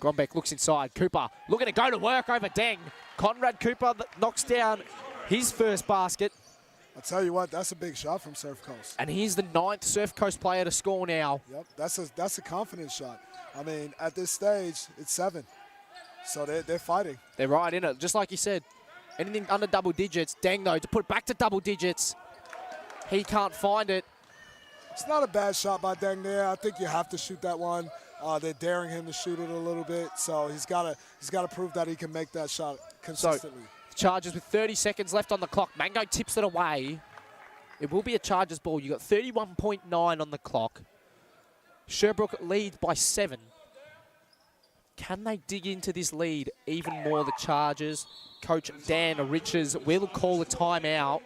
Gronbeck looks inside. Cooper looking to go to work over Deng. Conrad Cooper knocks down his first basket. I'll tell you what, that's a big shot from Surfcoast. And he's the 9th Surfcoast player to score now. Yep, that's a confidence shot. I mean, at this stage, it's 7. So they're fighting. They're right in it, just like you said. Anything under double digits. Deng, though, to put it back to double digits. He can't find it. It's not a bad shot by Deng there. I think you have to shoot that one. They're daring him to shoot it a little bit, so he's got to prove that he can make that shot consistently. So, Chargers with 30 seconds left on the clock. Mango tips it away. It will be a Chargers ball. You got 31.9 on the clock. Sherbrooke lead by 7. Can they dig into this lead even more? The Chargers. Coach Dan Riches will call a timeout.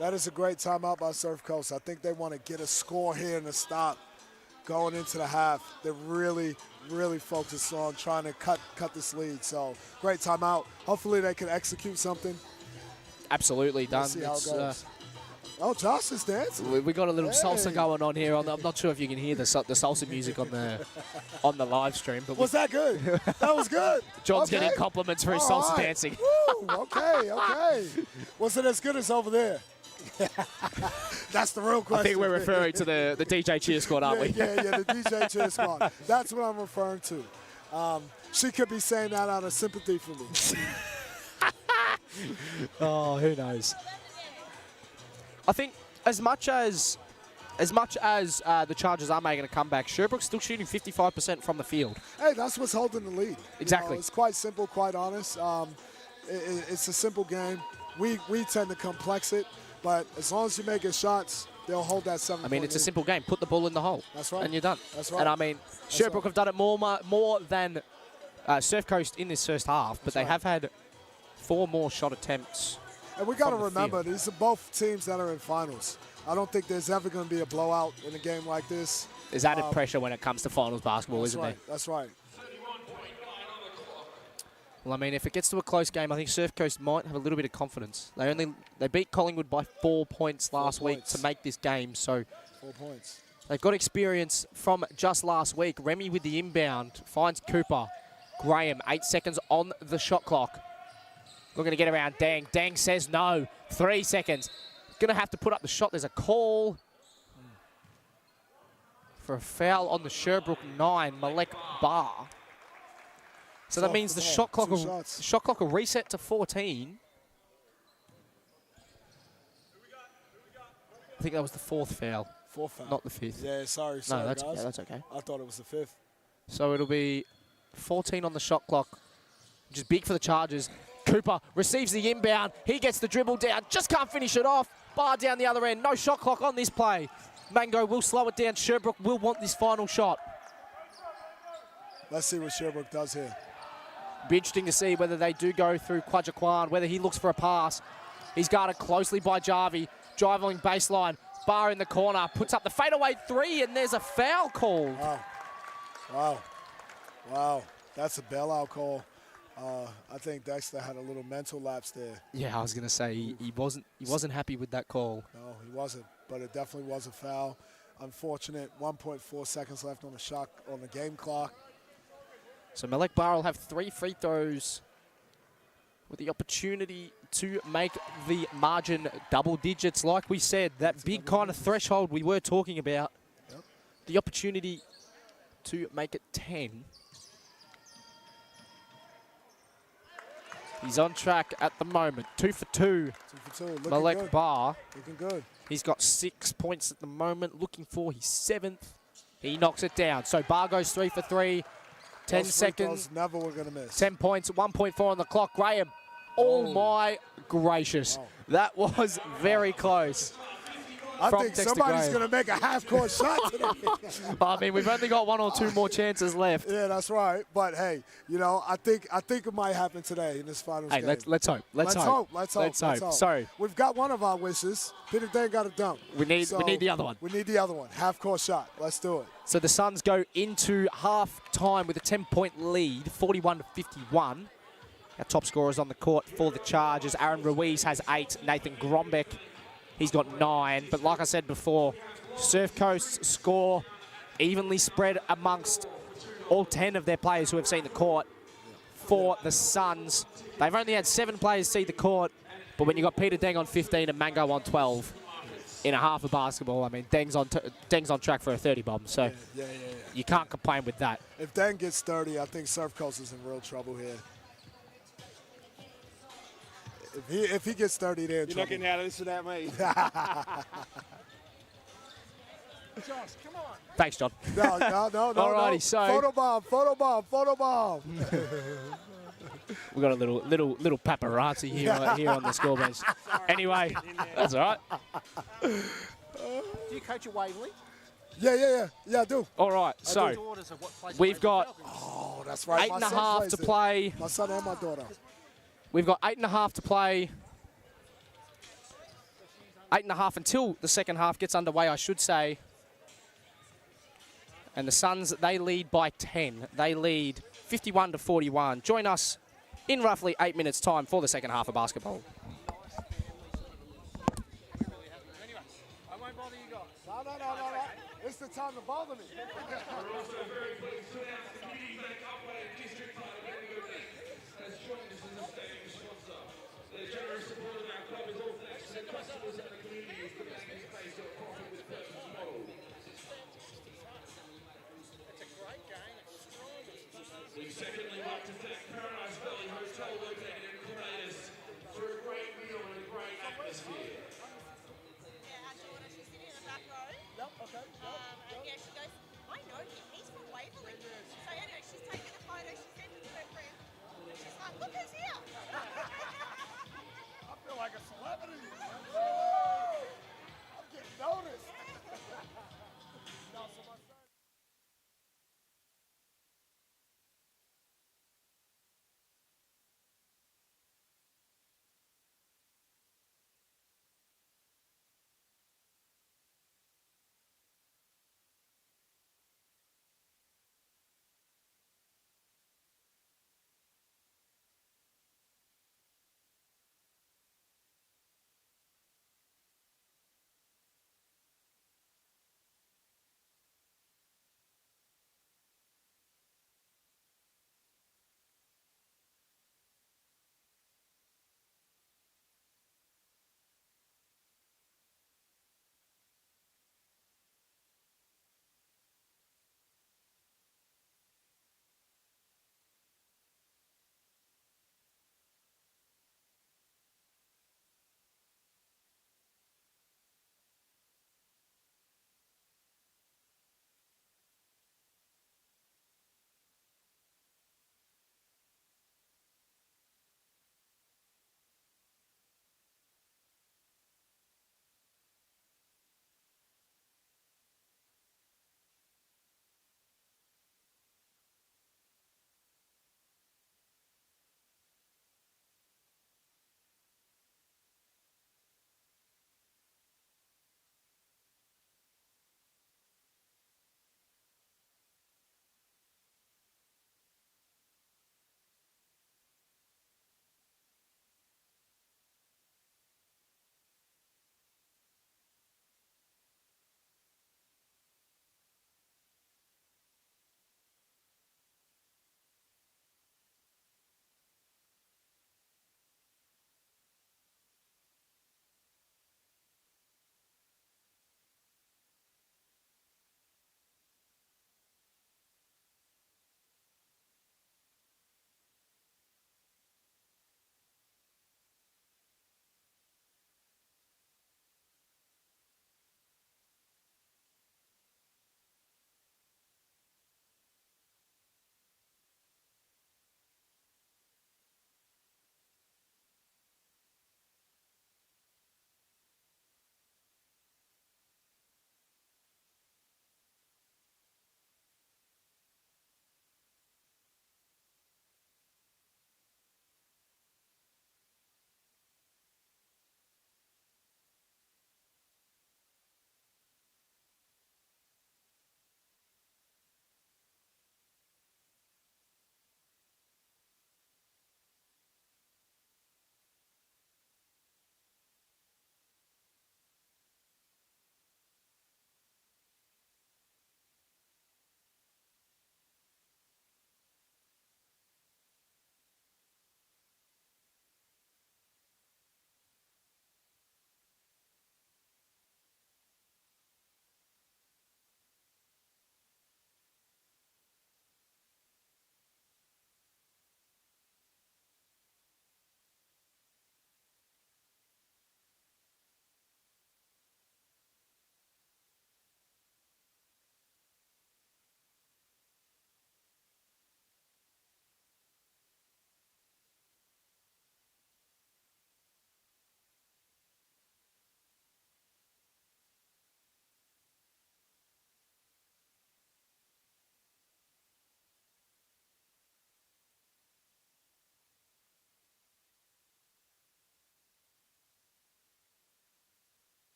That is a great timeout by Surfcoast. I think they want to get a score here in the stop going into the half. They're really, really focused on trying to cut this lead. So great timeout. Hopefully they can execute something. Absolutely done. Let's see how it goes. Oh, Josh is dancing. We got a little salsa going on here. I'm not sure if you can hear the salsa music on the live stream. But was that good? That was good. John's getting compliments for his salsa dancing. Woo, okay. Was it as good as over there? That's the real question. I think we're referring to the DJ cheer squad, aren't we? Yeah, the DJ cheer squad. That's what I'm referring to. She could be saying that out of sympathy for me. Oh, who knows? I think as much as the Chargers are making a comeback, Sherbrooke's still shooting 55% from the field. Hey, that's what's holding the lead. Exactly. You know, it's quite simple, quite honest. It's a simple game. We tend to complex it, but as long as you're making shots, they'll hold that 7 I mean, it's a simple game. Put the ball in the hole. That's right. And you're done. That's right. And I mean, Sherbrooke have done it more than Surfcoast in this first half, but they have had 4 more shot attempts. And we got to remember, these are both teams that are in finals. I don't think there's ever going to be a blowout in a game like this. There's added pressure when it comes to finals basketball, isn't there? That's right. Well, I mean, if it gets to a close game, I think Surfcoast might have a little bit of confidence. They beat Collingwood by 4 points last week to make this game, so 4 points. They've got experience from just last week. Remy with the inbound finds Cooper. Graham, 8 seconds on the shot clock. Looking to get around Dang. Dang says no. 3 seconds. Going to have to put up the shot. There's a call for a foul on the Sherbrooke 9, Malek Barr. So that means the shot clock will reset to 14. I think that was the 4th foul. 4th foul. Not the 5th. Yeah, sorry, no, that's guys. okay. That's okay. I thought it was the 5th. So it'll be 14 on the shot clock, which is big for the Chargers. Cooper receives the inbound. He gets the dribble down. Just can't finish it off. Barr down the other end. No shot clock on this play. Mango will slow it down. Sherbrooke will want this final shot. Let's see what Sherbrooke does here. Be interesting to see whether they do go through Quadjaquan, whether he looks for a pass. He's guarded closely by Jarvie. Driving baseline. Barr in the corner. Puts up the fadeaway 3, and there's a foul called. Wow. That's a bailout call. I think Dexter had a little mental lapse there. Yeah, I was gonna say he wasn't happy with that call. No, he wasn't. But it definitely was a foul. Unfortunate. 1.4 seconds left on the game clock. So Malek Barr will have 3 free throws with the opportunity to make the margin double digits. Like we said, that big kind of threshold we were talking about. Yep. The opportunity to make it 10. He's on track at the moment. 2 for 2. 2 for 2. Looking Malek good. Barr. Looking good. He's got 6 points at the moment. Looking for his 7th. He knocks it down. So Barr goes 3 for 3. 10 seconds. Never we're going to miss. 10 points. 1.4 on the clock. Graham. Oh my gracious. Wow. That was very close. I think somebody's going to make a half-court shot today. I mean, we've only got 1 or 2 more chances left. Yeah, that's right. But hey, you know, I think it might happen today in this finals game. Let's hope. Let's hope. Sorry. We've got one of our wishes. Peter Dang got it done. We need the other one. We need the other one. Half-court shot. Let's do it. So the Suns go into half-time with a 10-point lead, 41-51. Our top scorers on the court for the Chargers. Aaron Ruiz has 8. Nathan Grombeck, he's got 9. But like I said before, Surfcoast's score evenly spread amongst all 10 of their players who have seen the court. For the Suns, they've only had 7 players see the court, but when you got Peter Deng on 15 and Mango on 12 in a half of basketball, I mean, Deng's on track for a 30 bomb, so you can't complain with that. If Deng gets 30, I think Surfcoast is in real trouble here. If he gets 30, they're in trouble. You're not getting out of this without me. Josh, come on. Thanks, John. No. Alrighty, so photobomb. we got a little paparazzi here on the score bench. Anyway, that's all right. Do you coach at Waverley? Yeah, I do. All right, so Daughters of what place we've got Oh, that's right. 8.5 to play. My son and my daughter. We've got 8.5 to play. 8.5 until the second half gets underway, I should say. And the Suns, they lead by 10. They lead 51 to 41. Join us in roughly 8 minutes' time for the second half of basketball. Anyway, I won't bother you guys. No. It's the time to bother me. We'd secondly like to thank Paradise Valley Hotel located in Cornelius for a great meal and a great atmosphere. Yeah, our daughter, she's sitting in the back row. Yep, okay. And yeah, she goes, I know him, he's from Waverley. So anyway, she's taking a photo, she sent it to her friend. And she's like, look who's here.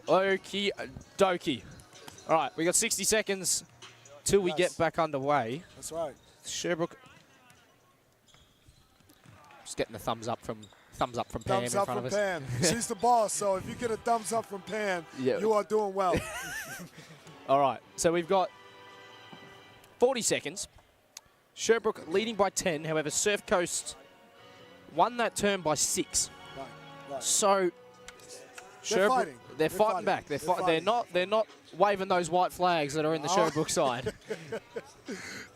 Okie dokie. All right, we got 60 seconds till we get back underway. That's right. Sherbrooke. Just getting the thumbs up from Pam Thumbs in up front of from us. Pam. She's the boss, so if you get a thumbs up from Pam, you are doing well. All right, so we've got 40 seconds. Sherbrooke leading by 10. However, Surfcoast won that turn by 6. Right. So Sherbrooke, they're fighting back. They're not waving those white flags that are in the Sherbrooke side.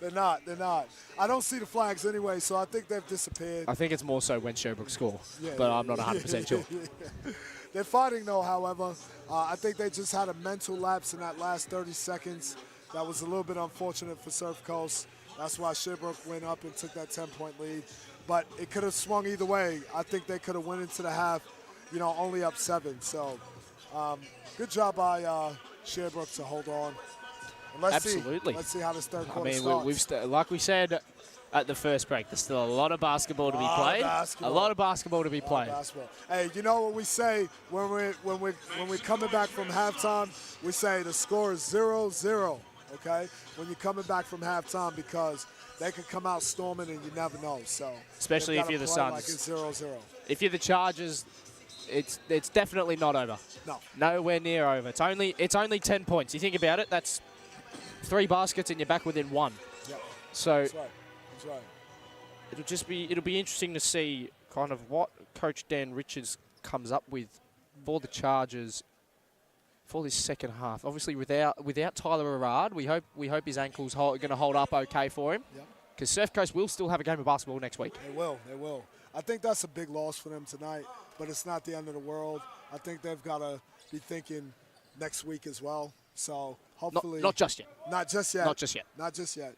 They're not. I don't see the flags anyway, so I think they've disappeared. I think it's more so when Sherbrooke score, but I'm not 100% sure. They're fighting though, however. I think they just had a mental lapse in that last 30 seconds. That was a little bit unfortunate for Surfcoast. That's why Sherbrooke went up and took that 10-point lead. But it could have swung either way. I think they could have went into the half, only up 7. So good job by Sherbrooke to hold on. And let's Absolutely. Let's see how this third quarter I mean, starts. like we said at the first break, there's still a lot of basketball to be played. A lot of basketball to be played. Hey, you know what we say when we're coming back from halftime? We say the score is 0-0. Okay, when you're coming back from halftime, because they could come out storming and you never know. So especially if you're the Suns. Like it's 0-0. If you're the Chargers, it's definitely not over. No. Nowhere near over. It's only 10 points. You think about it, that's 3 baskets and you're back within 1. Yep. So That's right. it'll be interesting to see kind of what Coach Dan Richards comes up with for the Chargers for this second half. Obviously, without Tyler Arad, we hope his ankle's going to hold up okay for him. Because Surfcoast will still have a game of basketball next week. They will. I think that's a big loss for them tonight, but it's not the end of the world. I think they've got to be thinking next week as well. So hopefully, not just yet. Not just yet. Not just yet. Not just yet.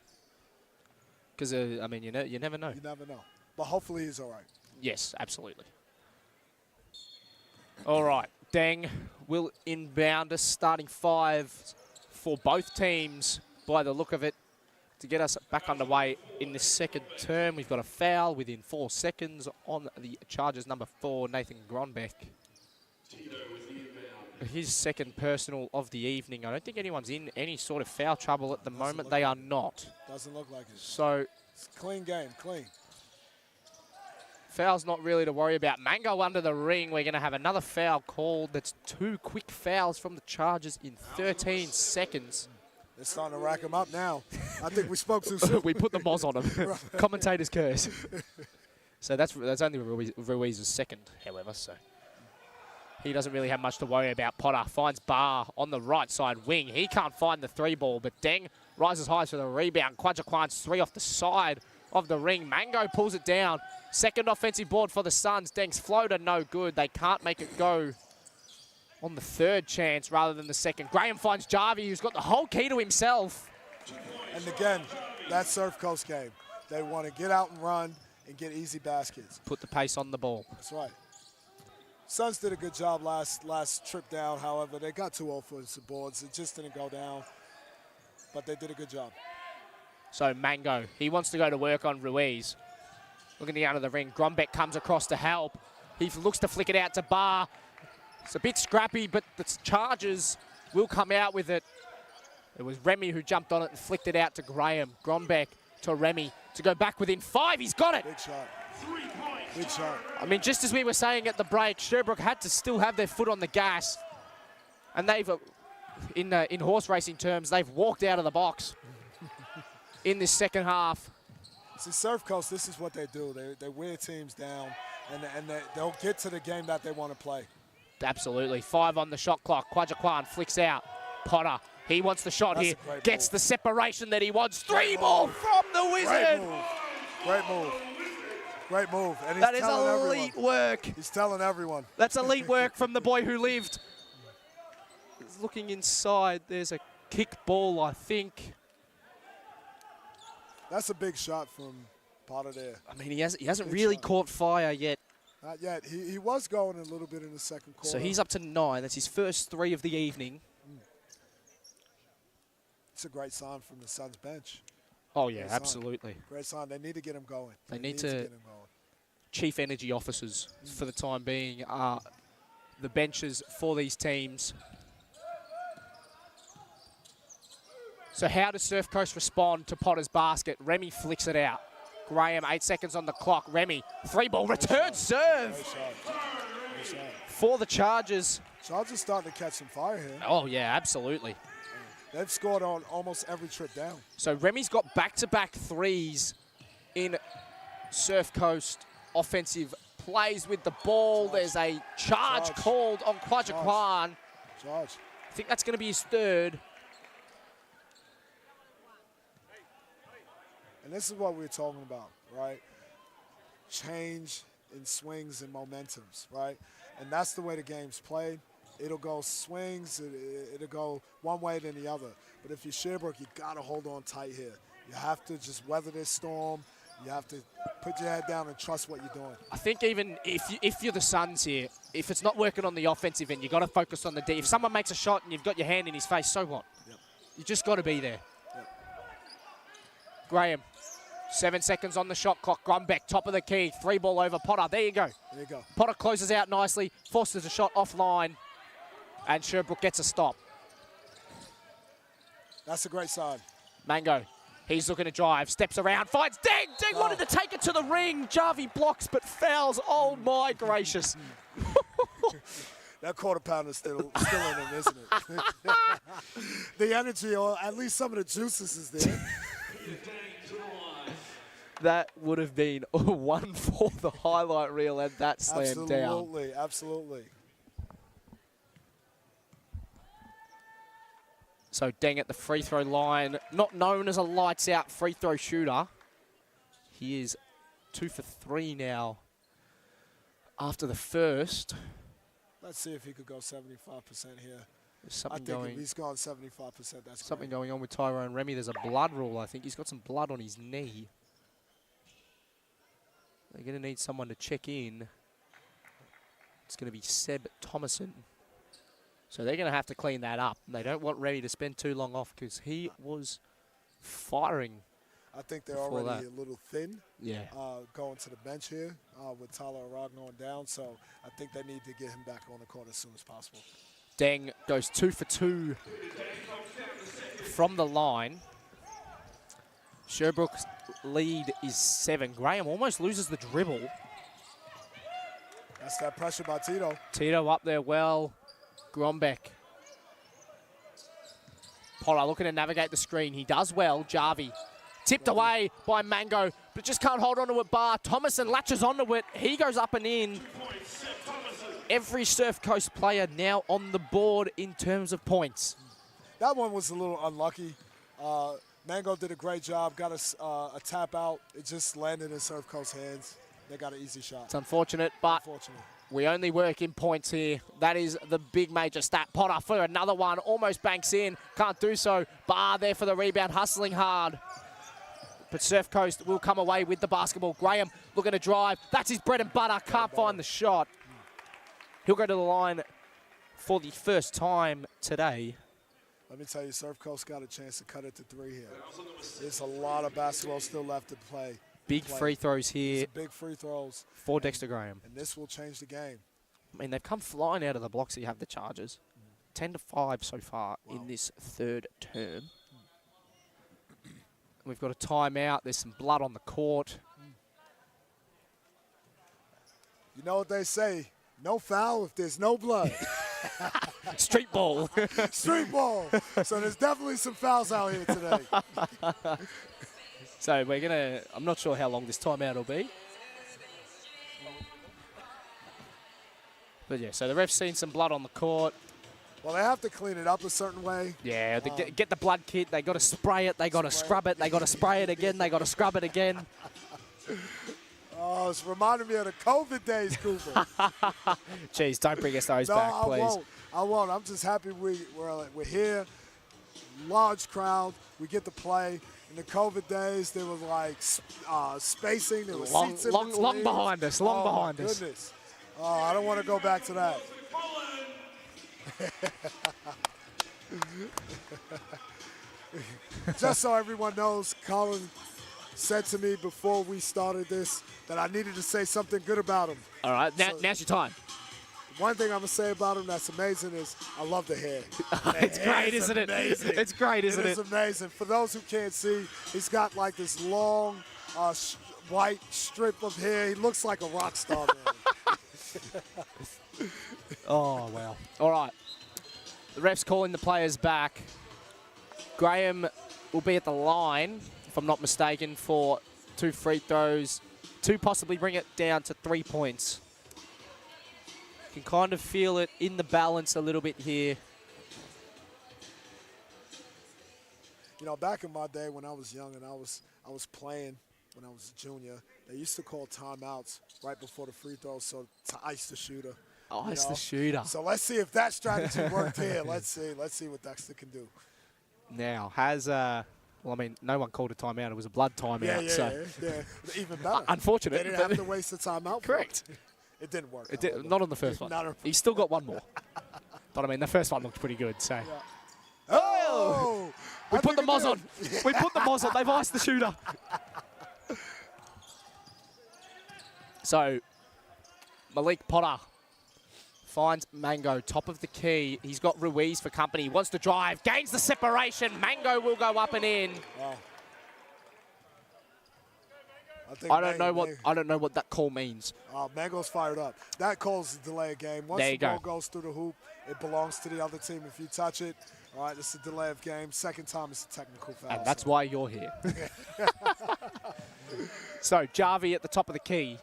Because I mean, you never know. You never know. But hopefully, he's all right. Yes, absolutely. All right, Deng will inbound us, starting 5 for both teams by the look of it. To get us back underway in the second term, we've got a foul within 4 seconds on the Chargers number 4, Nathan Gronbeck. His second personal of the evening. I don't think anyone's in any sort of foul trouble at the moment. They are not. Doesn't look like it. So it's a clean game, clean. Foul's not really to worry about. Mango under the ring. We're going to have another foul called. That's 2 quick fouls from the Chargers in 13 seconds. They're starting to rack them up now. I think we spoke too soon. We put the moz on them. Commentator's curse. So that's only Ruiz's second, however. So he doesn't really have much to worry about. Potter finds Barr on the right side wing. He can't find the 3 ball, but Deng rises high for the rebound. Quadjaquan's 3 off the side of the ring. Mango pulls it down. Second offensive board for the Suns. Deng's floater no good. They can't make it go on the third chance rather than the second. Graham finds Jarvie, who's got the whole key to himself. And again, that Surfcoast game. They want to get out and run and get easy baskets. Put the pace on the ball. That's right. Suns did a good job last trip down. However, they got 2 offensive boards. It just didn't go down. But they did a good job. So Mango, he wants to go to work on Ruiz. Looking down to the ring. Grombeck comes across to help. He looks to flick it out to Barr. It's a bit scrappy, but the Chargers will come out with it. It was Remy who jumped on it and flicked it out to Graham. Grombeck to Remy to go back within 5. He's got it. Big shot. Big shot. I mean, just as we were saying at the break, Sherbrooke had to still have their foot on the gas. And they've, in horse racing terms, they've walked out of the box in this second half. See, Surfcoast, this is what they do. They wear teams down, and they'll get to the game that they want to play. Absolutely. 5 on the shot clock. Quadjaquan flicks out. Potter, he wants the shot here. Gets the separation that he wants. 3 ball from the Wizard. Great move. Great move. And he's that is telling elite everyone. work. He's telling everyone. That's elite work from the boy who lived. He's looking inside. There's a kick ball, I think. That's a big shot from Potter there. I mean, he hasn't really caught fire yet. Not yet. He was going a little bit in the second quarter. So he's up to 9. That's his first 3 of the evening. It's a great sign from the Suns bench. Oh, yeah, absolutely. Great sign. They need to get him going. They need to get him going. Chief energy officers for the time being are the benches for these teams. So how does Surfcoast respond to Potter's basket? Remy flicks it out. Graham, 8 seconds on the clock. Remy, 3-ball, return serve Great shot. for the Chargers. Chargers starting to catch some fire here. Oh, yeah, absolutely. They've scored on almost every trip down. So Remy's got back-to-back threes in Surfcoast offensive plays with the ball. There's a charge called on Kwajakwan. Charge. I think that's going to be his third. And this is what we're talking about, right? Change in swings and momentums, right? And that's the way the game's played. It'll go swings, it'll go one way than the other. But if you're Sherbrooke, you got to hold on tight here. You have to just weather this storm. You have to put your head down and trust what you're doing. I think even if you're the Suns here, if it's not working on the offensive end, you got to focus on the D. If someone makes a shot and you've got your hand in his face, so what? Yep. You just got to be there. Yep. Graham, 7 seconds on the shot clock. Grumbeck, top of the key, 3-ball over Potter. There you go. There you go. Potter closes out nicely, forces a shot offline, and Sherbrooke gets a stop. That's a great sign. Mango, he's looking to drive, steps around, finds Deng. Deng wanted to take it to the ring. Jarvie blocks but fouls. Oh my gracious. That quarter pounder still in him, isn't it? The energy, or at least some of the juices is there. That would have been one for the highlight reel and that slammed down. Absolutely, absolutely. So Deng at the free throw line, not known as a lights out free throw shooter. He is 2 for 3 now after the first. Let's see if he could go 75% here. There's I something think if he's gone 75%, that's something great. going on with Tyrone Remy. There's a blood rule, I think. He's got some blood on his knee. They're going to need someone to check in. It's going to be Seb Thomason. So they're going to have to clean that up. They don't want Remy to spend too long off because he was firing. I think they're before already that. a little thin Yeah. going to the bench here with Tyler Arag going down. So I think they need to get him back on the court as soon as possible. Deng goes 2 for 2 from the line. Sherbrooke's lead is 7. Graham almost loses the dribble. That's that pressure by Tito. Tito up there well. Grombeck. Potter looking to navigate the screen. He does well. Jarvie tipped away by Mango, but just can't hold on to it. Bar. Thomason latches onto it. He goes up and in. Every Surf Coast player now on the board in terms of points. That one was a little unlucky. Mango did a great job, got a tap out. It just landed in Surf Coast hands. They got an easy shot. It's unfortunate, but Unfortunate. we only work in points here. That is the big major stat. Potter for another one, almost banks in, can't do so. Bar there for the rebound, hustling hard. But Surf Coast will come away with the basketball. Graham looking to drive. That's his bread and butter, can't find the shot. He'll go to the line for the first time today. Let me tell you, Surf Coast got a chance to cut it to 3 here. There's a lot of basketball still left to play. Big free throws here Big free throws. for Dexter Graham. And this will change the game. I mean, they've come flying out of the blocks. You have the Chargers. 10-5 so far in this third term. We've got a timeout. There's some blood on the court. You know what they say, no foul if there's no blood. Street ball. Street ball. So there's definitely some fouls out here today. So we're going to, I'm not sure how long this timeout will be. But yeah, so the ref's seen some blood on the court. Well, they have to clean it up a certain way. Yeah, they get the blood kit. They got to spray it. They got to scrub it. They got to spray it again. They got to scrub it again. Oh, it's reminding me of the COVID days, Cooper. Jeez, don't bring us those back, please. I won't. I'm just happy we're here. Large crowd. We get to play. In the COVID days, there was like spacing. There was seats in between. Long behind us. Long behind us. Goodness. Oh, I don't want to go back to that. Just so everyone knows, Colin said to me before we started this that I needed to say something good about him. All right, now's your time. one thing I'm gonna say about him that's amazing is I love the hair. It's great, isn't it? Amazing. It's great, isn't it? It is amazing. For those who can't see, he's got like this long white strip of hair. He looks like a rock star, man. Oh, wow. All right. The ref's calling the players back. Graham will be at the line, if I'm not mistaken, for 2 free throws to possibly bring it down to 3 points. You can kind of feel it in the balance a little bit here. You know, back in my day when I was young and I was playing when I was a junior, they used to call timeouts right before the free throws so to ice the shooter. Ice the shooter. So let's see if that strategy worked here. Let's see what Dexter can do. Now, well, I mean, no one called a timeout. It was a blood timeout. Yeah. Even better. Unfortunate. They didn't have to waste the timeout. Correct. It didn't work. Not on the first one. He's still got one more. But I mean, the first one looked pretty good. So Oh! we put the Moz on. We put the Moz on. They've iced the shooter. So Malik Potter finds Mango, top of the key. He's got Ruiz for company. Wants to drive, gains the separation. Mango will go up and in. Wow. I don't know what that call means. Mango's fired up. That calls the delay of game. Once the ball goes through the hoop, it belongs to the other team. If you touch it, all right, it's a delay of game. Second time, it's a technical foul. And that's why you're here. So Jarvie at the top of the key.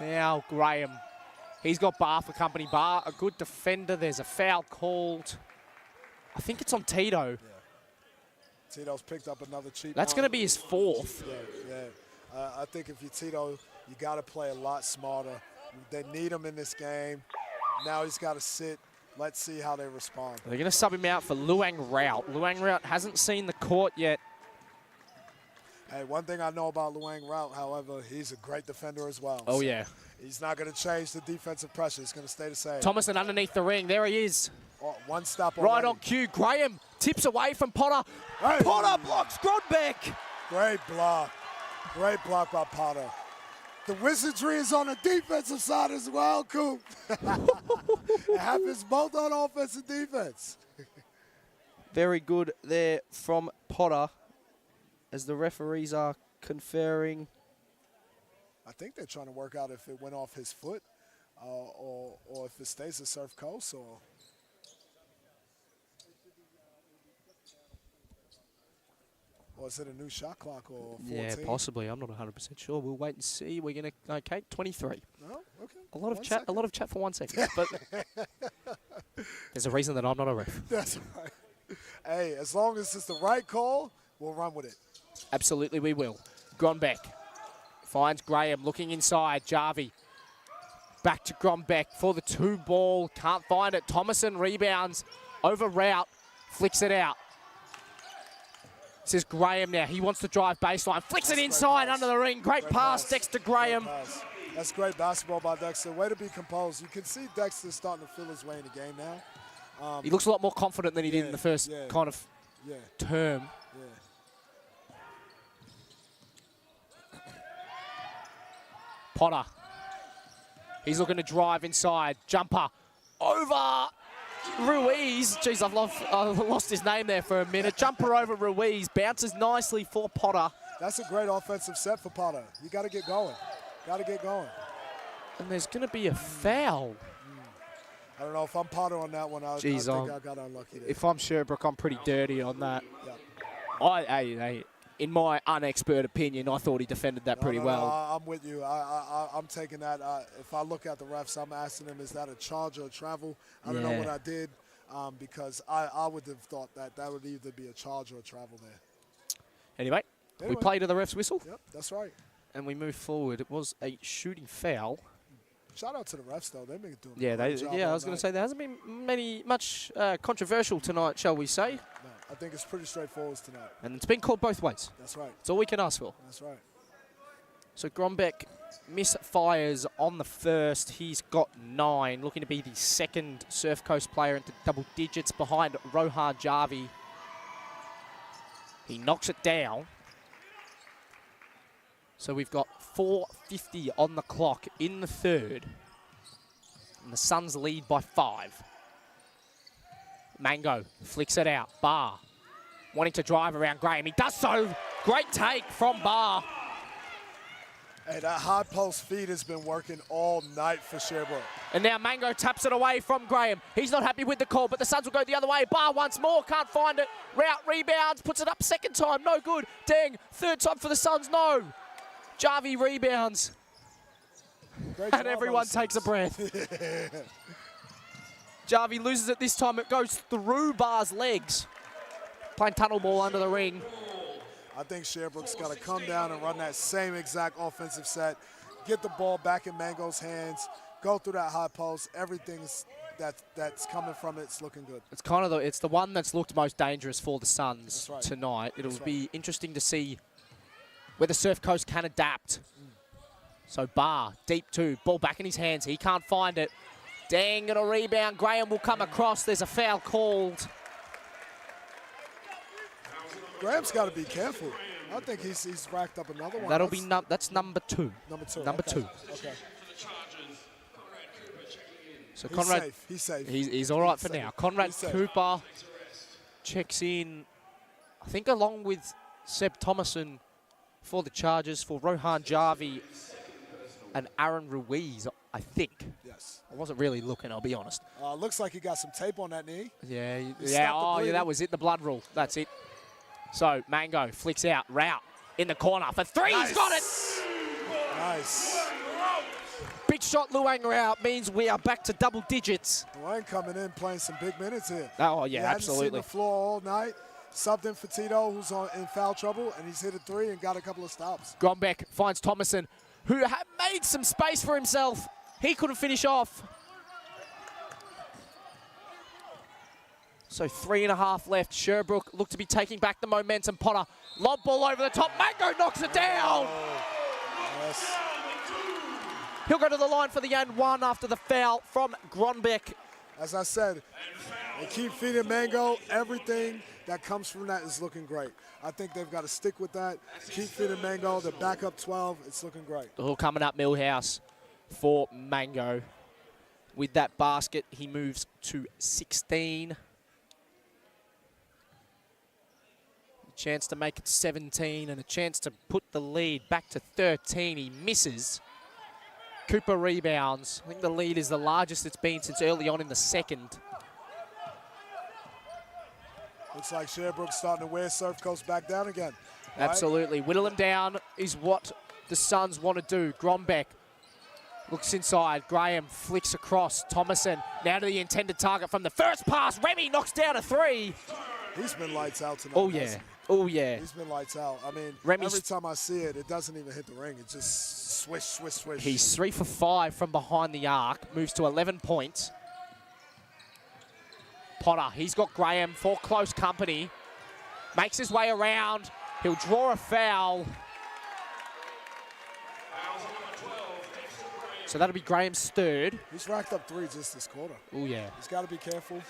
Now Graham. He's got Bar for company. Bar, a good defender. There's a foul called. I think it's on Tito. Yeah. Tito's picked up another cheap That's one. going to be his 4th. Yeah. I think if you're Tito, you got to play a lot smarter. They need him in this game. Now he's got to sit. Let's see how they respond. They're going to sub him out for Luang Rout. Luang Rout hasn't seen the court yet. Hey, one thing I know about Luang Rout, however, he's a great defender as well. Oh, so yeah. He's not going to change the defensive pressure. It's going to stay the same. Thomason underneath the ring. There he is. Oh, one stop Right already. on cue. Graham tips away from Potter. Hey. Potter blocks Grodbeck. Great block. Great block by Potter. The wizardry is on the defensive side as well, Coop. It happens both on offense and defense. Very good there from Potter as the referees are conferring. I think they're trying to work out if it went off his foot or if it stays at Surfcoast or is it a new shot clock or 14? Yeah, possibly. I'm not 100% sure. We'll wait and see. We're going to, okay, 23. No? Okay. A lot of chat for 1 second. But there's a reason that I'm not a ref. That's right. Hey, as long as it's the right call, we'll run with it. Absolutely, we will. Gronbeck finds Graham looking inside. Jarvie back to Gronbeck for the 2-ball. Can't find it. Thomason rebounds over Rout. Flicks it out. This is Graham now. He wants to drive baseline. Flicks it inside under the ring. Great pass, Dexter Graham. That's great basketball by Dexter. Way to be composed. You can see Dexter starting to feel his way in the game now. He looks a lot more confident than he did in the first kind of term. Potter. He's looking to drive inside. Jumper over Ruiz. Jeez, I've lost his name there for a minute. Jumper over Ruiz. Bounces nicely for Potter. That's a great offensive set for Potter. You got to get going. Got to get going. And there's going to be a foul. I don't know if I'm Potter on that one. I think I got unlucky there. If I'm Sherbrooke, I'm pretty dirty on that. Yeah. In my unexpert opinion, I thought he defended that pretty well. I'm with you. I'm taking that. If I look at the refs, I'm asking them, is that a charge or a travel? I don't know what I did because I would have thought that would either be a charge or a travel there. Anyway, we play to the ref's whistle. Yep, that's right. And we move forward. It was a shooting foul. Shout out to the refs, though. They've been doing a great job. I was going to say, there hasn't been much controversial tonight, shall we say? No, I think it's pretty straightforward tonight. And it's been called both ways. That's right. That's all we can ask for. That's right. So Gronbeck misfires on the first. He's got 9, looking to be the second Surfcoast player into double digits behind Rohan Jarvie. He knocks it down. So we've got 4:50 on the clock in the third. And the Suns lead by 5. Mango flicks it out. Barr wanting to drive around Graham. He does so. Great take from Barr. Hey, that high post feed has been working all night for Sherbrooke. And now Mango taps it away from Graham. He's not happy with the call, but the Suns will go the other way. Barr once more, can't find it. Route rebounds, puts it up second time, no good. Dang, third time for the Suns, no. Jarvie rebounds. And everyone takes a breath. Jarvie loses it this time. It goes through Barr's legs. Playing tunnel ball under the ring. I think Sherbrooke's got to come down and run that same exact offensive set, get the ball back in Mango's hands, go through that high post. Everything's that's coming from it's looking good. It's kind of it's the one that's looked most dangerous for the Suns tonight. It'll be interesting to see whether Surfcoast can adapt. So Barr, deep 2, ball back in his hands. He can't find it. Dang, and a rebound. Graham will come across. There's a foul called. Graham's got to be careful. I think he's racked up another one. That'll be that's number 2. Number 2. Number okay. 2. Okay. So Conrad, he's safe. He's all right for now. Conrad Cooper checks in, I think, along with Seb Thomason for the Chargers, for Rohan Jarvie and Aaron Ruiz, I think. Yes. I wasn't really looking, I'll be honest. Looks like he got some tape on that knee. Yeah, yeah, that was it, the blood rule. That's it. So Mango flicks out, route in the corner for 3. Nice. He's got it. Nice. Big shot Luang out means we are back to double digits. Luang coming in playing some big minutes here. Oh, yeah, he absolutely. Seen the floor all night. Subbed in for Tito, who's in foul trouble, and he's hit a 3 and got a couple of stops. Grombeck finds Thomason, who had made some space for himself. He couldn't finish off. So 3.5 left. Sherbrooke look to be taking back the momentum. Potter, lob ball over the top. Mango knocks it down. Yes. He'll go to the line for the and 1 after the foul from Grombeck. As I said, they keep feeding Mango. Everything that comes from that is looking great. I think they've got to stick with that. Keep feeding Mango. They're back up 12. It's looking great. Oh, coming up Millhouse for Mango. With that basket, he moves to 16. A chance to make it 17 and a chance to put the lead back to 13. He misses. Cooper rebounds. I think the lead is the largest it's been since early on in the second. Looks like Sherbrooke's starting to wear Surfcoast back down again. Right? Absolutely. Whittle him down is what the Suns want to do. Grombeck looks inside. Graham flicks across. Thomason now to the intended target from the first pass. Remy knocks down a 3. He's been lights out tonight. Oh, yeah. Oh, yeah. He's been lights out. I mean, Remy's every time I see it, it doesn't even hit the ring. It just swish, swish, swish. He's 3 for 5 from behind the arc. Moves to 11 points. Potter, he's got Graham for close company. Makes his way around. He'll draw a foul. So that'll be Graham's 3rd. He's racked up 3 just this quarter. Oh, yeah. He's got to be careful.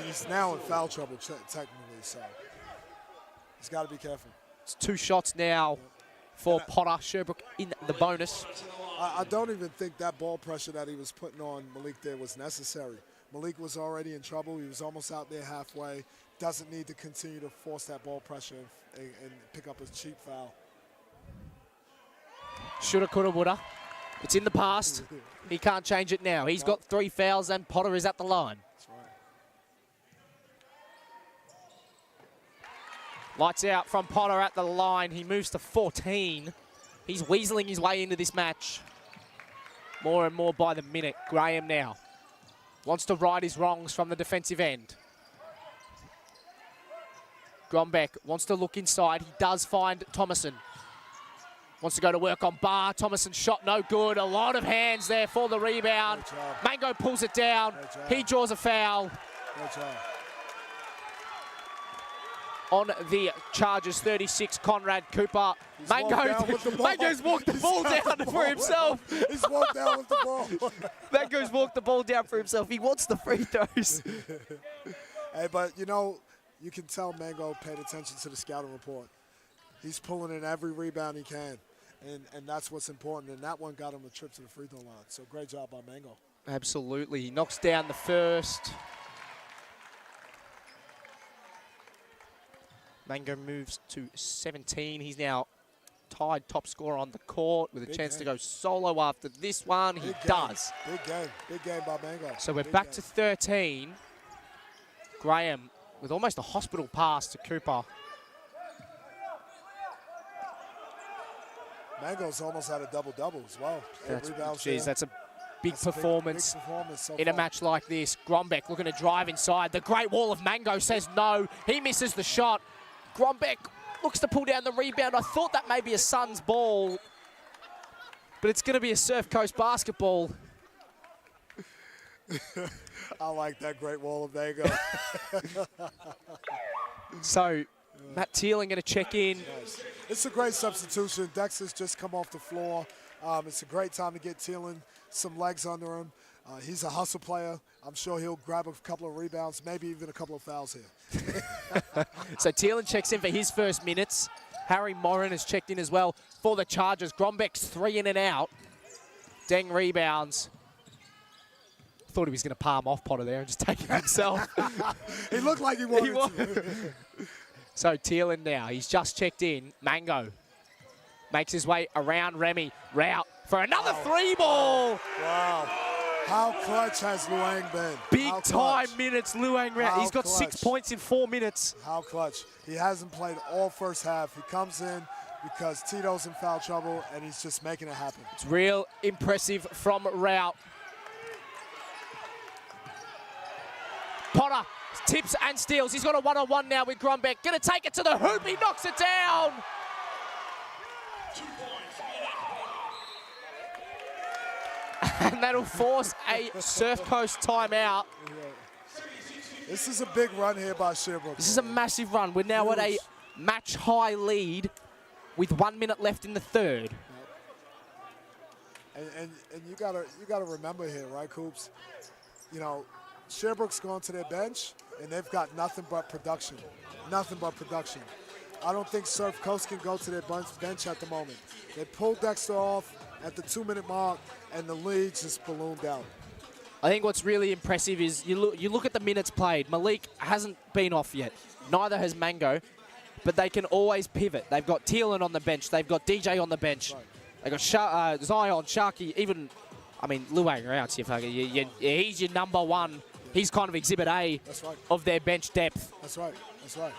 He's now in foul trouble, technically, so he's got to be careful. It's 2 shots now for Potter. Sherbrooke in the bonus. I don't even think that ball pressure that he was putting on Malik there was necessary. Malik was already in trouble. He was almost out there halfway. Doesn't need to continue to force that ball pressure and pick up a cheap foul. Shoulda, coulda, woulda. It's in the past. He can't change it now. He's got 3 fouls and Potter is at the line. That's right. Lights out from Potter at the line. He moves to 14. He's weaseling his way into this match. More and more by the minute. Graham now wants to right his wrongs from the defensive end. Grombeck wants to look inside. He does find Thomason. Wants to go to work on Barr. Thomason's shot no good. A lot of hands there for the rebound. Mango pulls it down. He draws a foul. Great job. On the Chargers, 36, Conrad Cooper. Mango's walked the ball down for himself. He's walked down with the ball. Mango's walked the ball down for himself. He wants the free throws. Hey, but you know, you can tell Mango paid attention to the scouting report. He's pulling in every rebound he can, and that's what's important. And that one got him a trip to the free throw line. So great job by Mango. Absolutely. He knocks down the first. Mango moves to 17. He's now tied top scorer on the court with a chance to go solo after this one. He does. Big game. Big game by Mango. So we're back to 13. Graham with almost a hospital pass to Cooper. Mango's almost had a double-double as well. That's a big performance, big performance so in a far. match like this. Grombeck looking to drive inside. The Great Wall of Mango says no. He misses the shot. Grombeck looks to pull down the rebound. I thought that may be a Suns ball, but it's going to be a Surf Coast basketball. I like that Great Wall of Mango. So Matt Teeling going to check in. Nice. It's a great substitution. Dexter's just come off the floor. It's a great time to get Teeling some legs under him. He's a hustle player. I'm sure he'll grab a couple of rebounds, maybe even a couple of fouls here. So Teeling checks in for his first minutes. Harry Morin has checked in as well for the Chargers. Grombeck's 3 in and out. Deng rebounds. Thought he was going to palm off Potter there and just take it himself. He looked like he wanted to. So Teeling now, he's just checked in. Mango makes his way around Remy. Route for another 3-ball. Wow. How clutch has Luang been? Big time minutes, Luang Route. He's got 6 points in 4 minutes. How clutch. He hasn't played all first half. He comes in because Tito's in foul trouble, and he's just making it happen. It's real impressive from Route. Potter tips and steals. He's got a one-on-one now with Grombeck. Gonna take it to the hoop. He knocks it down. And that'll force a Surf Coast timeout. This is a big run here by Sherbrooke. This is a massive run. We're now at a match-high lead with 1 minute left in the third. And you gotta remember here, right, Coops? You know, Sherbrooke's gone to their bench, and they've got nothing but production. Nothing but production. I don't think Surf Coast can go to their bench at the moment. They pulled Dexter off at the 2-minute mark, and the lead just ballooned out. I think what's really impressive is you look at the minutes played. Malik hasn't been off yet. Neither has Mango, but they can always pivot. They've got Teelan on the bench. They've got DJ on the bench. Right. They've got Zion, Sharky, even, I mean, Luang Routs. He's your number one. He's kind of exhibit A of their bench depth. That's right. That's right.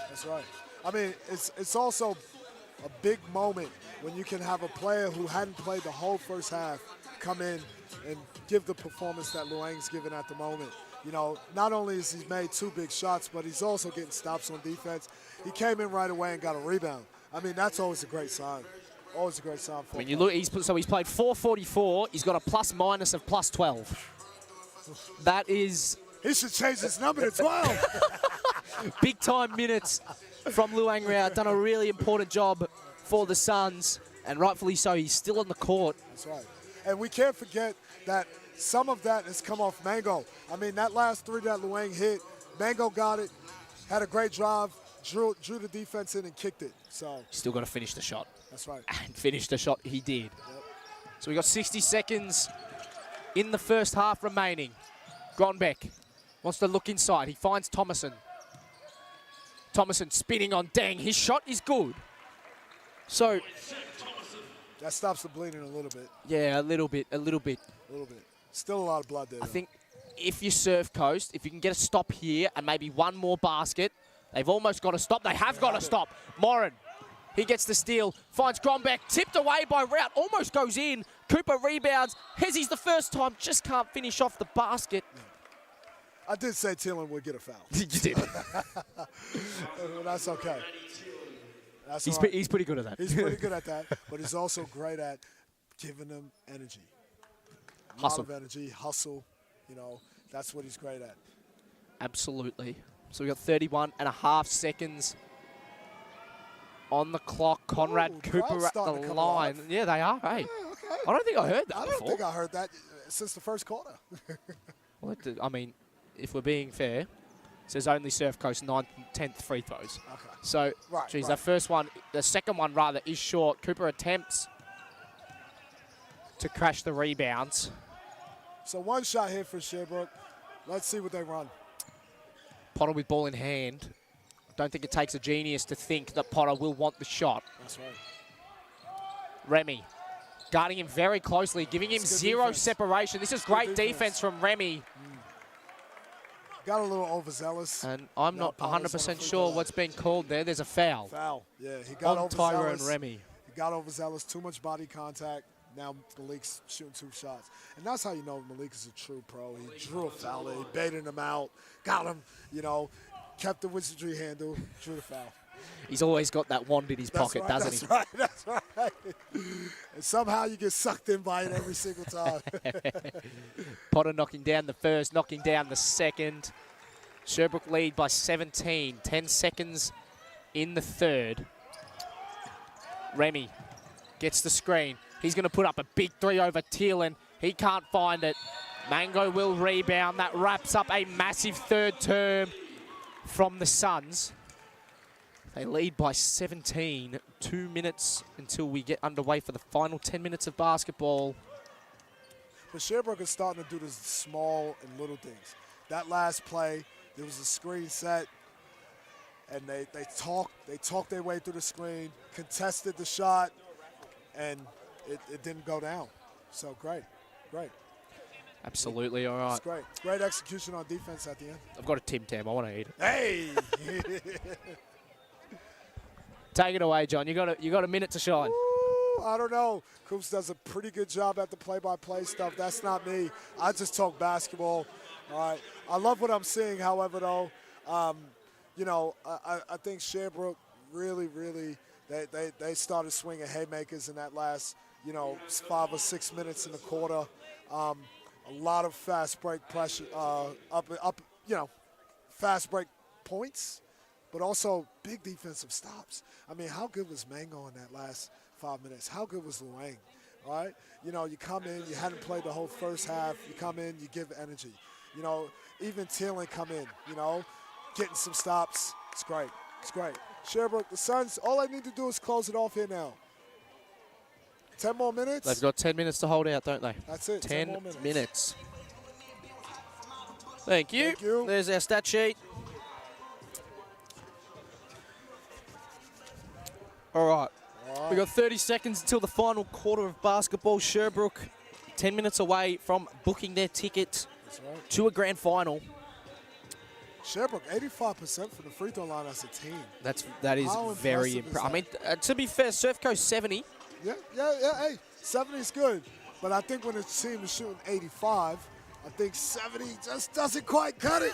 That's right. I mean, it's also a big moment when you can have a player who hadn't played the whole first half come in and give the performance that Luang's given at the moment. You know, not only has he made 2 big shots, but he's also getting stops on defense. He came in right away and got a rebound. I mean, that's always a great sign. Always a great sign for him. I mean, you look, he's played 444. He's got a plus-minus of plus 12. That is... He should change his number to 12. Big-time minutes from Luang Rao. Done a really important job for the Suns, and rightfully so. He's still on the court. That's right. And we can't forget that some of that has come off Mango. I mean, that last 3 that Luang hit, Mango got it, had a great drive, drew the defense in and kicked it. So Still got to finish the shot. That's right. And finish the shot he did. Yep. So we got 60 seconds in the first half remaining. Grombeck wants to look inside. He finds Thomason. Thomason spinning on Deng. His shot is good. So... That stops the bleeding a little bit. Yeah, a little bit. A little bit. Still a lot of blood there. I think if you Surf Coast, if you can get a stop here and maybe one more basket, they've almost got to stop. They have got to stop. Morin, he gets the steal, finds Grombeck, tipped away by Rout, almost goes in. Cooper rebounds. Hezzy's the first time, just can't finish off the basket. I did say Teelan would get a foul. You did. That's okay. That's He's pretty good at that. He's pretty good at that, but he's also great at giving them energy. A lot of energy, hustle, you know, that's what he's great at. Absolutely. So we've got 31 and a half seconds on the clock. Conrad Cooper at the line. Yeah, they are, hey. Yeah, okay. I don't think I heard that I before. don't think I heard that since the first quarter. Well, I mean, if we're being fair, it says only Surf Coast 9th and 10th free throws. Okay. So, geez, the first one, the second one rather, is short. Cooper attempts to crash the rebounds. So one shot here for Sherbrooke. Let's see what they run. Potter with ball in hand. I don't think it takes a genius to think that Potter will want the shot. That's right. Remy guarding him very closely, giving him zero defense. separation. This is great defense from Remy. Got a little overzealous. And I'm not Potter's on the 100% free sure throw what's been called there. There's a foul Foul. Yeah, he got on overzealous. Tyrone Remy. He got overzealous, too much body contact. Now Malik's shooting 2 shots. And that's how you know Malik is a true pro. He drew a foul, he baited him out, got him, you know, kept the wizardry handle, drew the foul. He's always got that wand in his pocket, doesn't he? That's right. And somehow you get sucked in by it every single time. Potter knocking down the first, knocking down the second. Sherbrooke lead by 17, 10 seconds in the third. Remy gets the screen. He's going to put up a big 3 over Thielen. He can't find it. Mango will rebound. That wraps up a massive third term from the Suns. They lead by 17. 2 minutes until we get underway for the final 10 minutes of basketball. But Sherbrooke is starting to do the small and little things. That last play, there was a screen set, and they talked their way through the screen, contested the shot, and it didn't go down. So great. Absolutely, all right. It's great. Great execution on defense at the end. I've got a Tim Tam. I want to eat it. Hey! Take it away, John. You got a minute to shine. Ooh, I don't know. Coops does a pretty good job at the play-by-play stuff. That's not me. I just talk basketball. All right. I love what I'm seeing, however, though. You know, I think Sherbrooke really, they started swinging haymakers in that last, you know, 5 or 6 minutes in the quarter. A lot of fast break pressure, you know, fast break points, but also big defensive stops. I mean, how good was Mango in that last 5 minutes? How good was Luang? All right? You know, you come in, you hadn't played the whole first half. You come in, you give energy. You know, even Thielen come in, you know, getting some stops. It's great. It's great. Sherbrooke, the Suns, all I need to do is close it off here now. 10 more minutes. They've got 10 minutes to hold out, don't they? That's it. 10 more minutes. Thank you. Thank you. There's our stat sheet. All right. We've got 30 seconds until the final quarter of basketball. Sherbrooke, 10 minutes away from booking their ticket to a grand final. Sherbrooke, 85% from the free throw line as a team. That is How very impressive is impressive. I mean, to be fair, Surfcoast 70. Yeah. Hey, 70 is good. But I think when a team is shooting 85, I think 70 just doesn't quite cut it.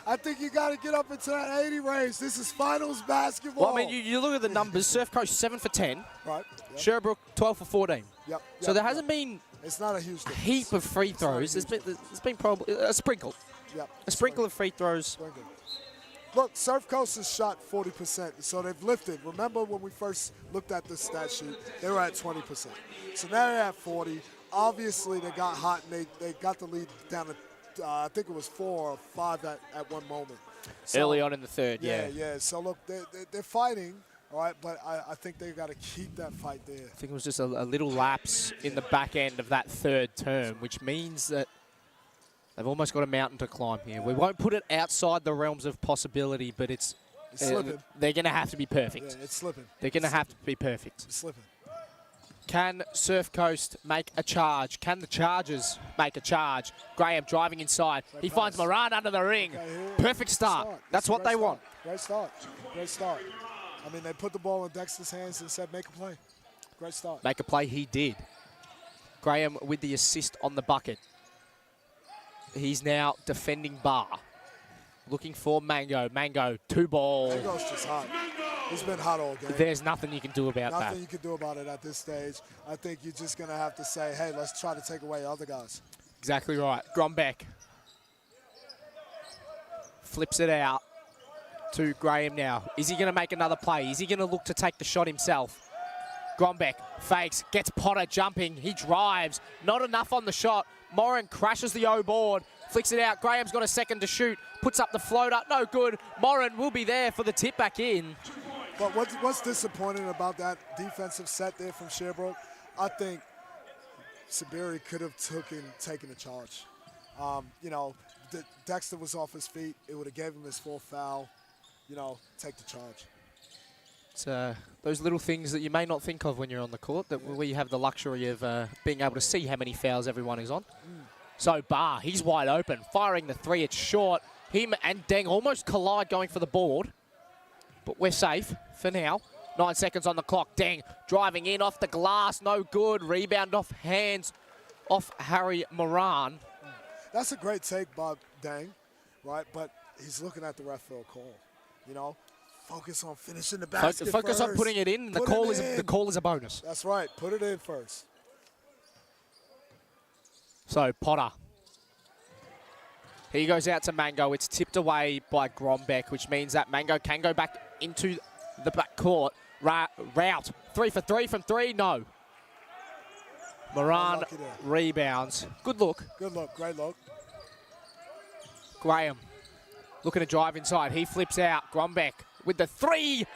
I think you got to get up into that 80 range. This is finals basketball. Well, I mean, you look at the numbers. Surfcoast 7 for 10. Right. Yep. Sherbrooke 12 for 14. Yep. So there hasn't been It's not a huge a difference. heap of free throws. There's been probably a sprinkle. Yep. A sprinkle of free throws. Sprinkle. Look, Surfcoast has shot 40%, so they've lifted. Remember when we first looked at the stat sheet, they were at 20%. So now they're at 40. Obviously, they got hot, and they got the lead down to, I think it was 4 or 5 at one moment. So, Early on in the third, yeah. Yeah. So, look, they're fighting, all right, but I think they've got to keep that fight there. I think it was just a little lapse in the back end of that third term, which means that they've almost got a mountain to climb here. We won't put it outside the realms of possibility, but it's slipping. They're going to have to be perfect. Yeah, it's slipping. They're going to have to be perfect. It's slipping. Can Surfcoast make a charge? Can the Chargers make a charge? Graham driving inside. He finds Moran under the ring. Perfect start. That's what they want. Great start. Great start. I mean, they put the ball in Dexter's hands and said, make a play. Great start. Make a play, he did. Graham with the assist on the bucket. He's now defending Bar. Looking for Mango. Mango, 2 ball. Mango's just hot. He's been hot all game. There's nothing you can do about that. Nothing you can do about it at this stage. I think you're just going to have to say, hey, let's try to take away other guys. Exactly right. Grombeck flips it out to Graham now. Is he going to make another play? Is he going to look to take the shot himself? Grombeck fakes, gets Potter jumping. He drives. Not enough on the shot. Moran crashes the O board. Flicks it out. Graham's got a second to shoot. Puts up the floater. No good. Moran will be there for the tip back in. But what's disappointing about that defensive set there from Sherbrooke, I think Sabiri could have taken a charge. You know, Dexter was off his feet. It would have gave him his full foul. You know, take the charge. It's those little things that you may not think of when you're on the court, that where you have the luxury of being able to see how many fouls everyone is on. So Barr, he's wide open, firing the three. It's short. Him and Deng almost collide going for the board, but we're safe for now. 9 seconds on the clock. Deng driving in off the glass, no good. Rebound off hands off Harry Moran. That's a great take by Deng, right? But he's looking at the ref for a call. You know, focus on finishing the basket Focus first. on putting it in. The call is a bonus. That's right. Put it in first. So Potter. He goes out to Mango. It's tipped away by Grombeck, which means that Mango can go back into the back court. Route. 3 for 3 from 3. No. Moran rebounds. Good look. Good look. Great look. Graham looking to drive inside. He flips out. Grombeck with the 3.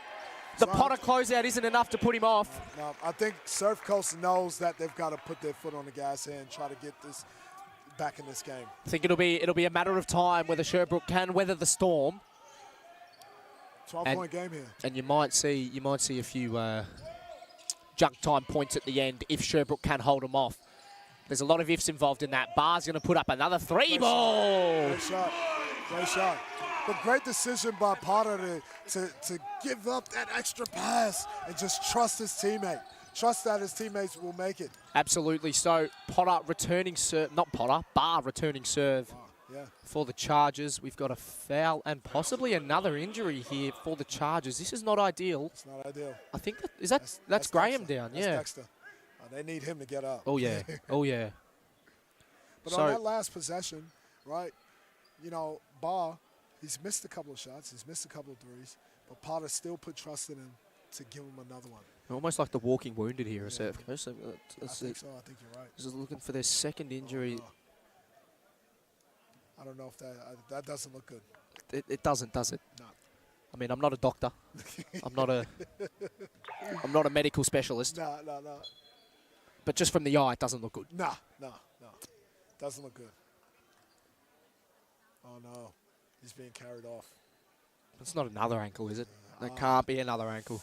The Potter closeout isn't enough to put him off. No, I think Surfcoast knows that they've got to put their foot on the gas here and try to get this back in this game. I think it'll be a matter of time whether Sherbrooke can weather the storm. 12-point game here. And you might see a few junk time points at the end if Sherbrooke can hold them off. There's a lot of ifs involved in that. Barr's going to put up another 3 ball. Great shot. Great shot. But great decision by Potter to give up that extra pass and just trust his teammate. Trust that his teammates will make it. Absolutely. So Potter returning serve, not Potter, Barr returning serve for the Chargers. We've got a foul and possibly another injury here for the Chargers. This is not ideal. It's not ideal. I think that's Graham Dexter. down. That's yeah. Dexter. They need him to get up. Oh yeah. Oh yeah. But on that last possession, right? You know, Barr, he's missed a couple of shots. He's missed a couple of threes. But Potter still put trust in him to give him another one. Almost like the walking wounded here at Surfcoast. I think so. I think you're right. Just looking for their second injury. I don't know if that doesn't look good. It doesn't, does it? No. I mean, I'm not a doctor. I'm not a medical specialist. No. But just from the eye, it doesn't look good. No. Doesn't look good. Oh no, he's being carried off. It's not another ankle, is it? That can't be another ankle.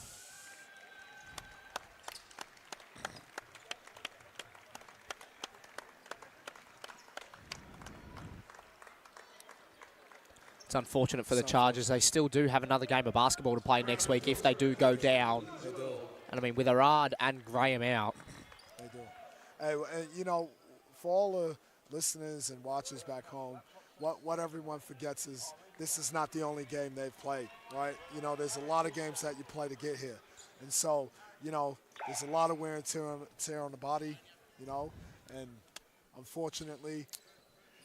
It's unfortunate for the Chargers. They still do have another game of basketball to play next week if they do go down. They do. And I mean, with Arad and Graham out. They do. And you know, for all the listeners and watchers back home, what everyone forgets is this is not the only game they've played, right? You know, there's a lot of games that you play to get here. And so, you know, there's a lot of wear and tear on the body, you know, and unfortunately,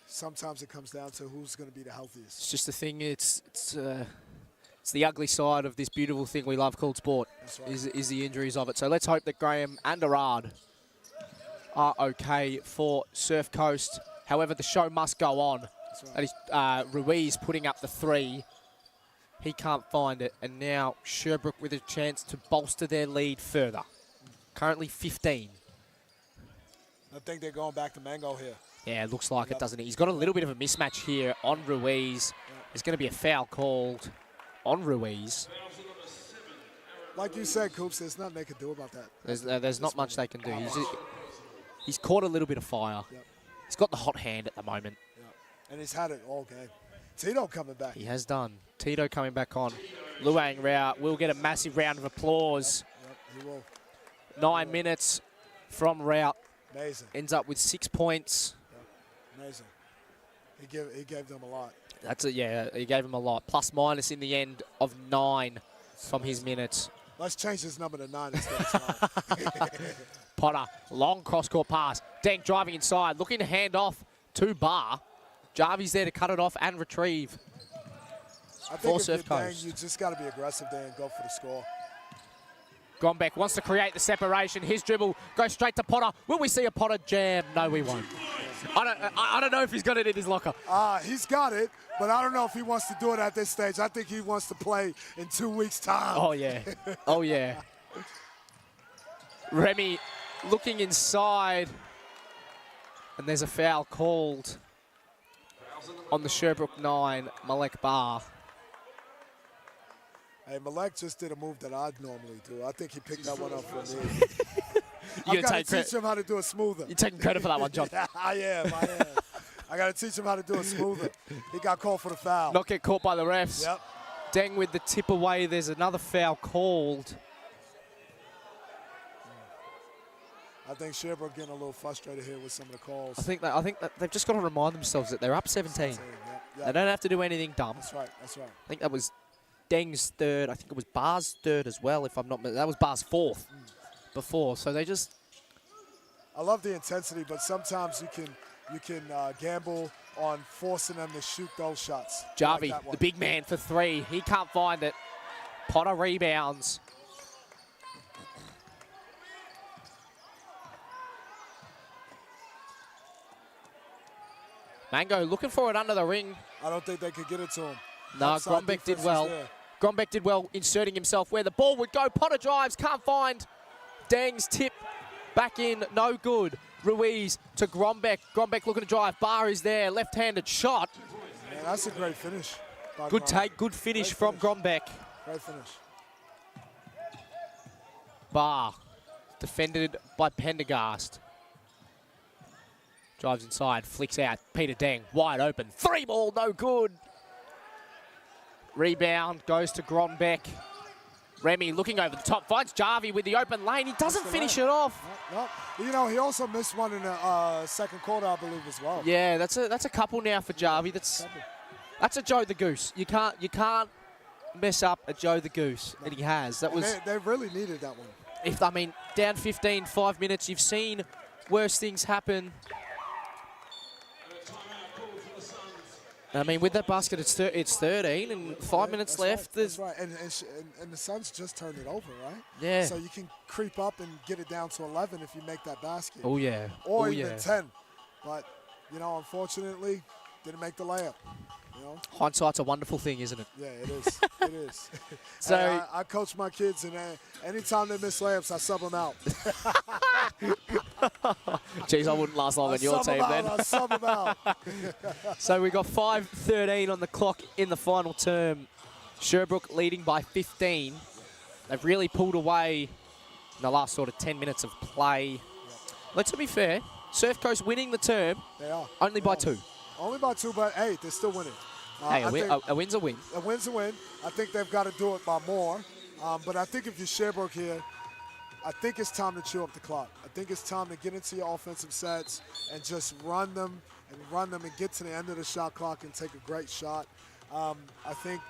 sometimes it comes down to who's going to be the healthiest. It's just the thing. It's the ugly side of this beautiful thing we love called sport. That's right. Is the injuries of it. So let's hope that Graham and Arad are okay for Surf Coast. However, the show must go on. That's right. That is Ruiz putting up the 3. He can't find it, and now Sherbrooke with a chance to bolster their lead further. Currently 15. I think they're going back to Mango here. Yeah, it looks like it, doesn't it? He's got a little bit of a mismatch here on Ruiz. There's going to be a foul called on Ruiz. Like you said, Coops, there's nothing they can do about that. There's not much they can do. He's caught a little bit of fire. Yep. He's got the hot hand at the moment. Yep. And he's had it all game. Tito coming back. He has done. Tito coming back on. Luang Rao will get a massive round of applause. Yep, he will. 9 minutes from Rout. Amazing. Ends up with 6 points. Yep. Amazing. He gave them a lot. That's it, yeah. He gave him a lot. Plus minus in the end of 9 from his minutes. Let's change his number to 9 instead of 12. Potter, long cross-court pass. Dank driving inside, looking to hand off to Barr. Jarvis there to cut it off and retrieve. I for think if you're Surf Dang, Coast. you just got to be aggressive there and go for the score. Grombeck wants to create the separation. His dribble goes straight to Potter. Will we see a Potter jam? No, we won't. I don't know if he's got it in his locker. He's got it, but I don't know if he wants to do it at this stage. I think he wants to play in 2 weeks' time. Oh, yeah. Oh, yeah. Remy looking inside. And there's a foul called on the Sherbrooke 9, Malek Bar. Hey, Malek just did a move that I'd normally do. I think he picked that one up for me. You I've got to take credit. teach him how to do it smoother. You're taking credit for that one, John. I am. I got to teach him how to do it smoother. He got called for the foul. Not get caught by the refs. Yep. Deng with the tip away. There's another foul called. I think Sherbrooke getting a little frustrated here with some of the calls. I think that they've just got to remind themselves that they're up 17. Yep, They don't have to do anything dumb. That's right. That's right. I think that was Deng's third. I think it was Bar's third as well, if I'm not mistaken. That was Bar's fourth before. So they just... I love the intensity, but sometimes you can gamble on forcing them to shoot those shots. Jarvie, Like that one. the big man for three. He can't find it. Potter rebounds. Mango looking for it under the ring. I don't think they could get it to him. No, Outside Grombeck did defense is well. there. Grombeck did well inserting himself where the ball would go. Potter drives, can't find. Deng's tip back in, no good. Ruiz to Grombeck. Grombeck looking to drive. Bar is there, left-handed shot. Man, that's a great finish. by Good Grombeck. take, good finish Great from finish. Grombeck. Great finish. Bar defended by Pendergast. Drives inside, flicks out. Peter Deng wide open. Three ball, no good. Rebound goes to Grombeck. Remy looking over the top, finds Jarvie with the open lane. He doesn't the finish lane. it off. No, you know, he also missed one in the second quarter, I believe, as well. Yeah, that's a couple now for Jarvie. That's a Joe the Goose. You can't mess up a Joe the Goose, and he has. That And was they really needed that one. down 15, 5 minutes. You've seen worse things happen. I mean, with that basket, it's 13, and 5 minutes That's left. Right, There's that's right. And the Suns just turned it over, right? Yeah. So you can creep up and get it down to 11 if you make that basket. Oh yeah. Or oh even yeah. 10. But, you know, unfortunately, didn't make the layup. You know? Hindsight's a wonderful thing, isn't it? Yeah, it is. It is. So- Hey, I coach my kids, and anytime they miss layups, I sub them out. Jeez, I wouldn't last long on your team then. I sub them out. So we got 5:13 on the clock in the final term. Sherbrooke leading by 15. They've really pulled away in the last sort of 10 minutes of play. Let's be fair, Surfcoast winning the term They are. only by They are. 2. Only by 2, but, hey, they're still winning. Hey, I think a win's a win. a win's a win. I think they've got to do it by more. But I think if you're Sherbrooke here, I think it's time to chew up the clock. I think it's time to get into your offensive sets and just run them and get to the end of the shot clock and take a great shot. I think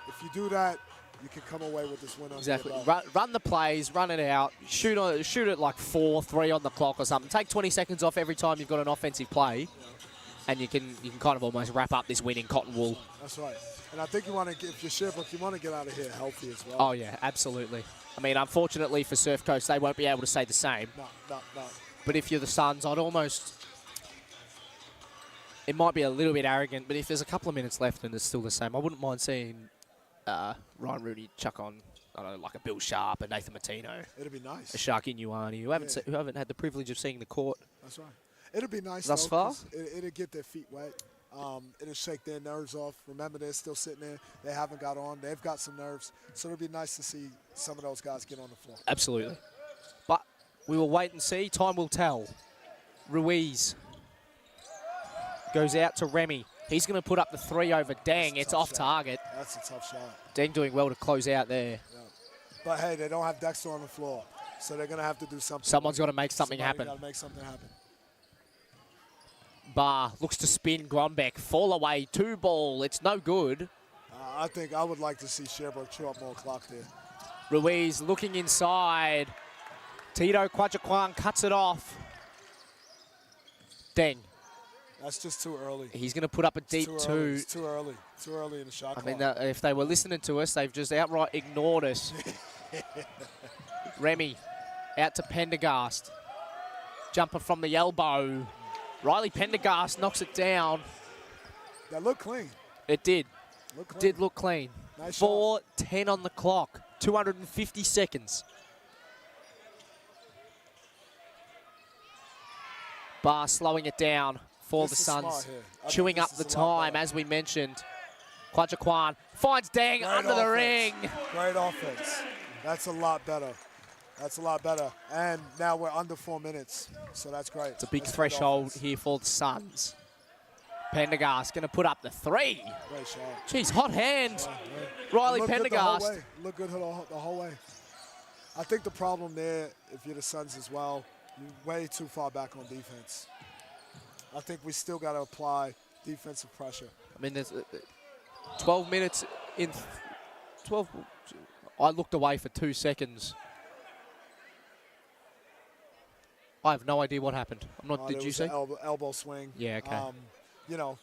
if you do that, you can come away with this win on Exactly. your belt. Run the plays, run it out, shoot it like 4-3 on the clock or something. Take 20 seconds off every time you've got an offensive play, and you can kind of almost wrap up this win in cotton wool. That's right. And I think you want to, if you're Sherbrooke, you want to get out of here healthy as well. Oh yeah, absolutely. I mean, unfortunately for Surfcoast, they won't be able to say the same. No. But if you're the Suns, I'd almost... It might be a little bit arrogant, but if there's a couple of minutes left and it's still the same, I wouldn't mind seeing Ryan Rooney chuck on, I don't know, like a Bill Sharp, a Nathan Martino, It'd be nice. a Sharky Nuani, who haven't had the privilege of seeing the court. That's right. It'll be nice Thus though, far? 'cause it'll get their feet wet. It'll shake their nerves off. Remember, they're still sitting there. They haven't got on. They've got some nerves. So it'll be nice to see some of those guys get on the floor. Absolutely. But we will wait and see. Time will tell. Ruiz goes out to Remy. He's going to put up the 3 over Deng. It's off target. That's a tough shot. Deng doing well to close out there. Yeah. But, hey, they don't have Dexter on the floor. So they're going to have to do something. Someone's got to make something happen. got to make something happen. Bar looks to spin Grombeck. Fall away. 2 ball. It's no good. I think I would like to see Sherbrooke chew up more clock there. Ruiz looking inside. Tito Quajaquan cuts it off. Deng. That's just too early. He's going to put up a deep It's 2. It's too early. Too early in the shot I clock. mean, if they were listening to us, they've just outright ignored us. Remy out to Pendergast. Jumper from the elbow. Riley Pendergast knocks it down. That looked clean. It did. Looked clean. Did look clean. Nice shot. 4:10 on the clock. 250 seconds. Bar slowing it down for This the is smart Suns. here. I think Chewing this up the is a lot time, better. as we mentioned. Kwajakwan finds Deng Great under the offense. ring. Great offense. That's a lot better. That's a lot better. And now we're under 4 minutes, so that's great. It's a big That's great threshold offense. here for the Suns. Pendergast going to put up the 3. Great shot. Jeez, hot hand. Yeah. Riley Look good the whole Pendergast. way. Look good the whole way. I think the problem there, if you're the Suns as well, you're way too far back on defense. I think we still got to apply defensive pressure. I mean, there's 12 minutes in 12. I looked away for 2 seconds. I have no idea what happened. I'm not. Did There you was see? an elbow swing. Yeah. Okay. You know,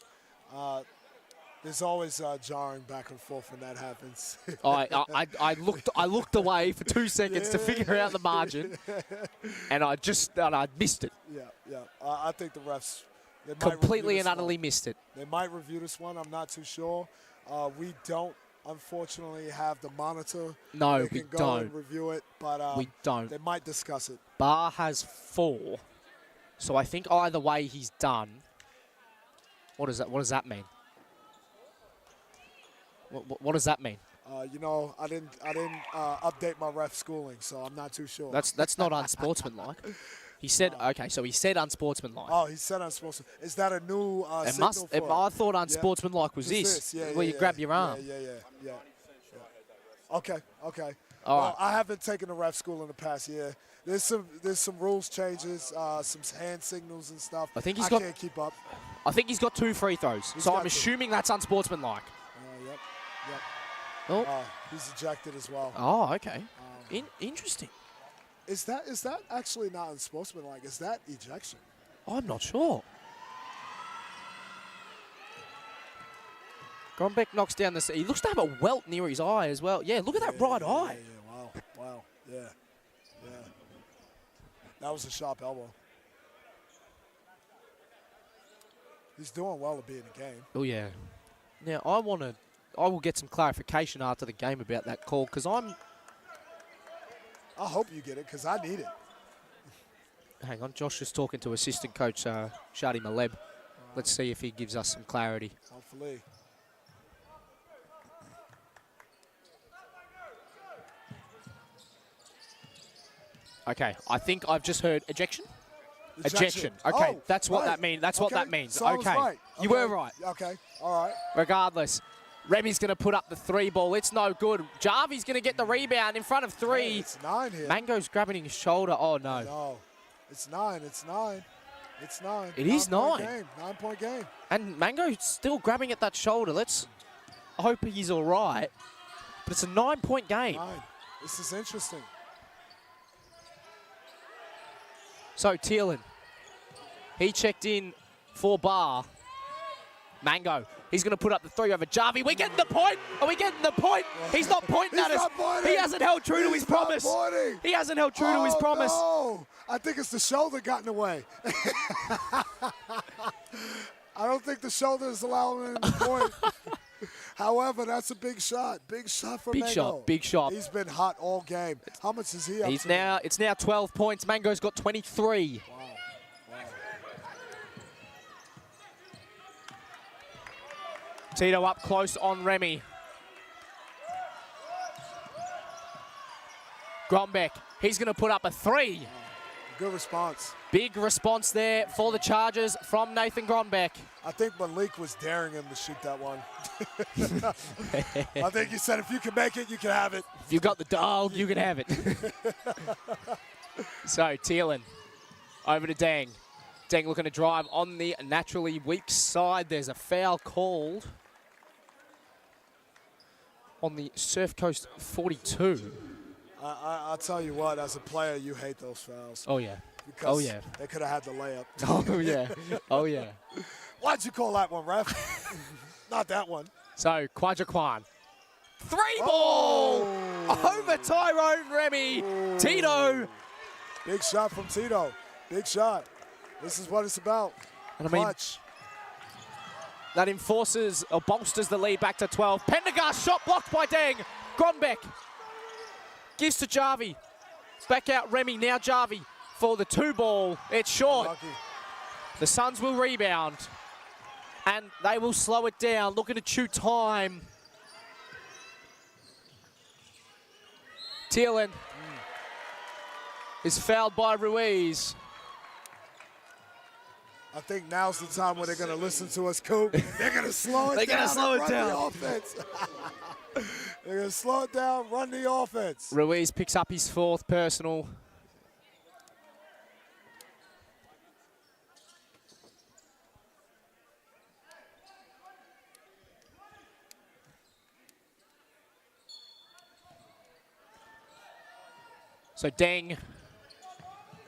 there's always jarring back and forth when that happens. I looked away for 2 seconds to figure out the margin, and I missed it. Yeah. I think the refs they might Completely review and this utterly one. missed it. They might review this one. I'm not too sure. We don't, unfortunately, have the monitor. No, they we can go don't. and review it, but We don't. They might discuss it. Bar has 4, so I think either way he's done. What does that mean? What does that mean? You know, I didn't update my ref schooling, so I'm not too sure. That's not unsportsmanlike. He said okay, so he said unsportsmanlike. Oh, he said unsportsmanlike. Is that a new It signal must. for I thought unsportsmanlike was Just this, Yeah, where you yeah. grab your arm. Yeah. Okay. All Well, right. I haven't taken a ref school in the past year. There's some rules changes, some hand signals and stuff. I think he's I got- can't keep up. I think he's got 2 free throws, He's so got I'm 2. assuming that's unsportsmanlike. Yep. Oh, He's ejected as well. Okay. Interesting. Is that actually not unsportsmanlike? Is that ejection? I'm not sure. Grombeck knocks down the. He looks to have a welt near his eye as well. Yeah, look at that right eye. Yeah. Wow. Yeah. That was a sharp elbow. He's doing well to be in the game. Oh yeah. Now I will get some clarification after the game about that call because I hope you get it because I need it. Hang on, Josh is talking to assistant coach Shadi Maleb. Let's see if he gives us some clarity. Hopefully. Okay, I think I've just heard ejection. Ejection. Okay, Oh, that's what right. that means. That's what Okay, that means. so I was Okay, right. you were right. Okay, all right. Regardless, Remy's going to put up the 3 ball. It's no good. Jarvy's going to get the rebound in front of 3. Hey, it's 9 here. Mango's grabbing his shoulder. Oh no. No, it's 9. It's 9. It's 9. It is 9-point 9. Game. 9-point game. And Mango's still grabbing at that shoulder. Let's hope he's all right. But it's a 9-point game. 9. This is interesting. So Thielen, he checked in for Bar. Mango, he's going to put up the 3 over Jarvie. We're getting the point. Are we getting the point? He's not pointing He's at us. not pointing. He hasn't held true to his He's not promise. pointing. He hasn't held true to his promise. No. I think it's the shoulder got in the way. I don't think the shoulder is allowing him to point. However, that's a big shot. Big shot for Big Mango. shot, big shot. He's been hot all game. How much is he up It's to? now 12 points. Mango's got 23. Wow. Tito up close on Remy. Grombeck, he's going to put up a 3. Good response. Big response there for the Chargers from Nathan Grombeck. I think Malik was daring him to shoot that one. I think he said, if you can make it, you can have it. If you've got the dog, you can have it. So, Thielen over to Deng. Deng looking to drive on the naturally weak side. There's a foul called on the Surfcoast 42. I'll tell you what, as a player, you hate those fouls. Oh, yeah. Because Oh, yeah. they could have had the layup. Oh, yeah. Oh, yeah. Why'd you call that one, ref? Not that one. So, Kwajakwan. 3 ball over Tyrone Remy. Tito. Big shot from Tito. Big shot. This is what it's about. And I mean, Clutch. that enforces or bolsters the lead back to 12. Pendergast shot blocked by Deng. Grombeck gives to Jarvie. Back out Remy. Now Jarvie for the 2 ball. It's short. Lucky. The Suns will rebound. And they will slow it down. Looking to chew time. Thielen is fouled by Ruiz. I think now's the time when they're going to listen to us, Coop. They're going to slow it down. They're going to slow it down. The offense. They're going to slow it down, run the offense. Ruiz picks up his 4th personal. So Deng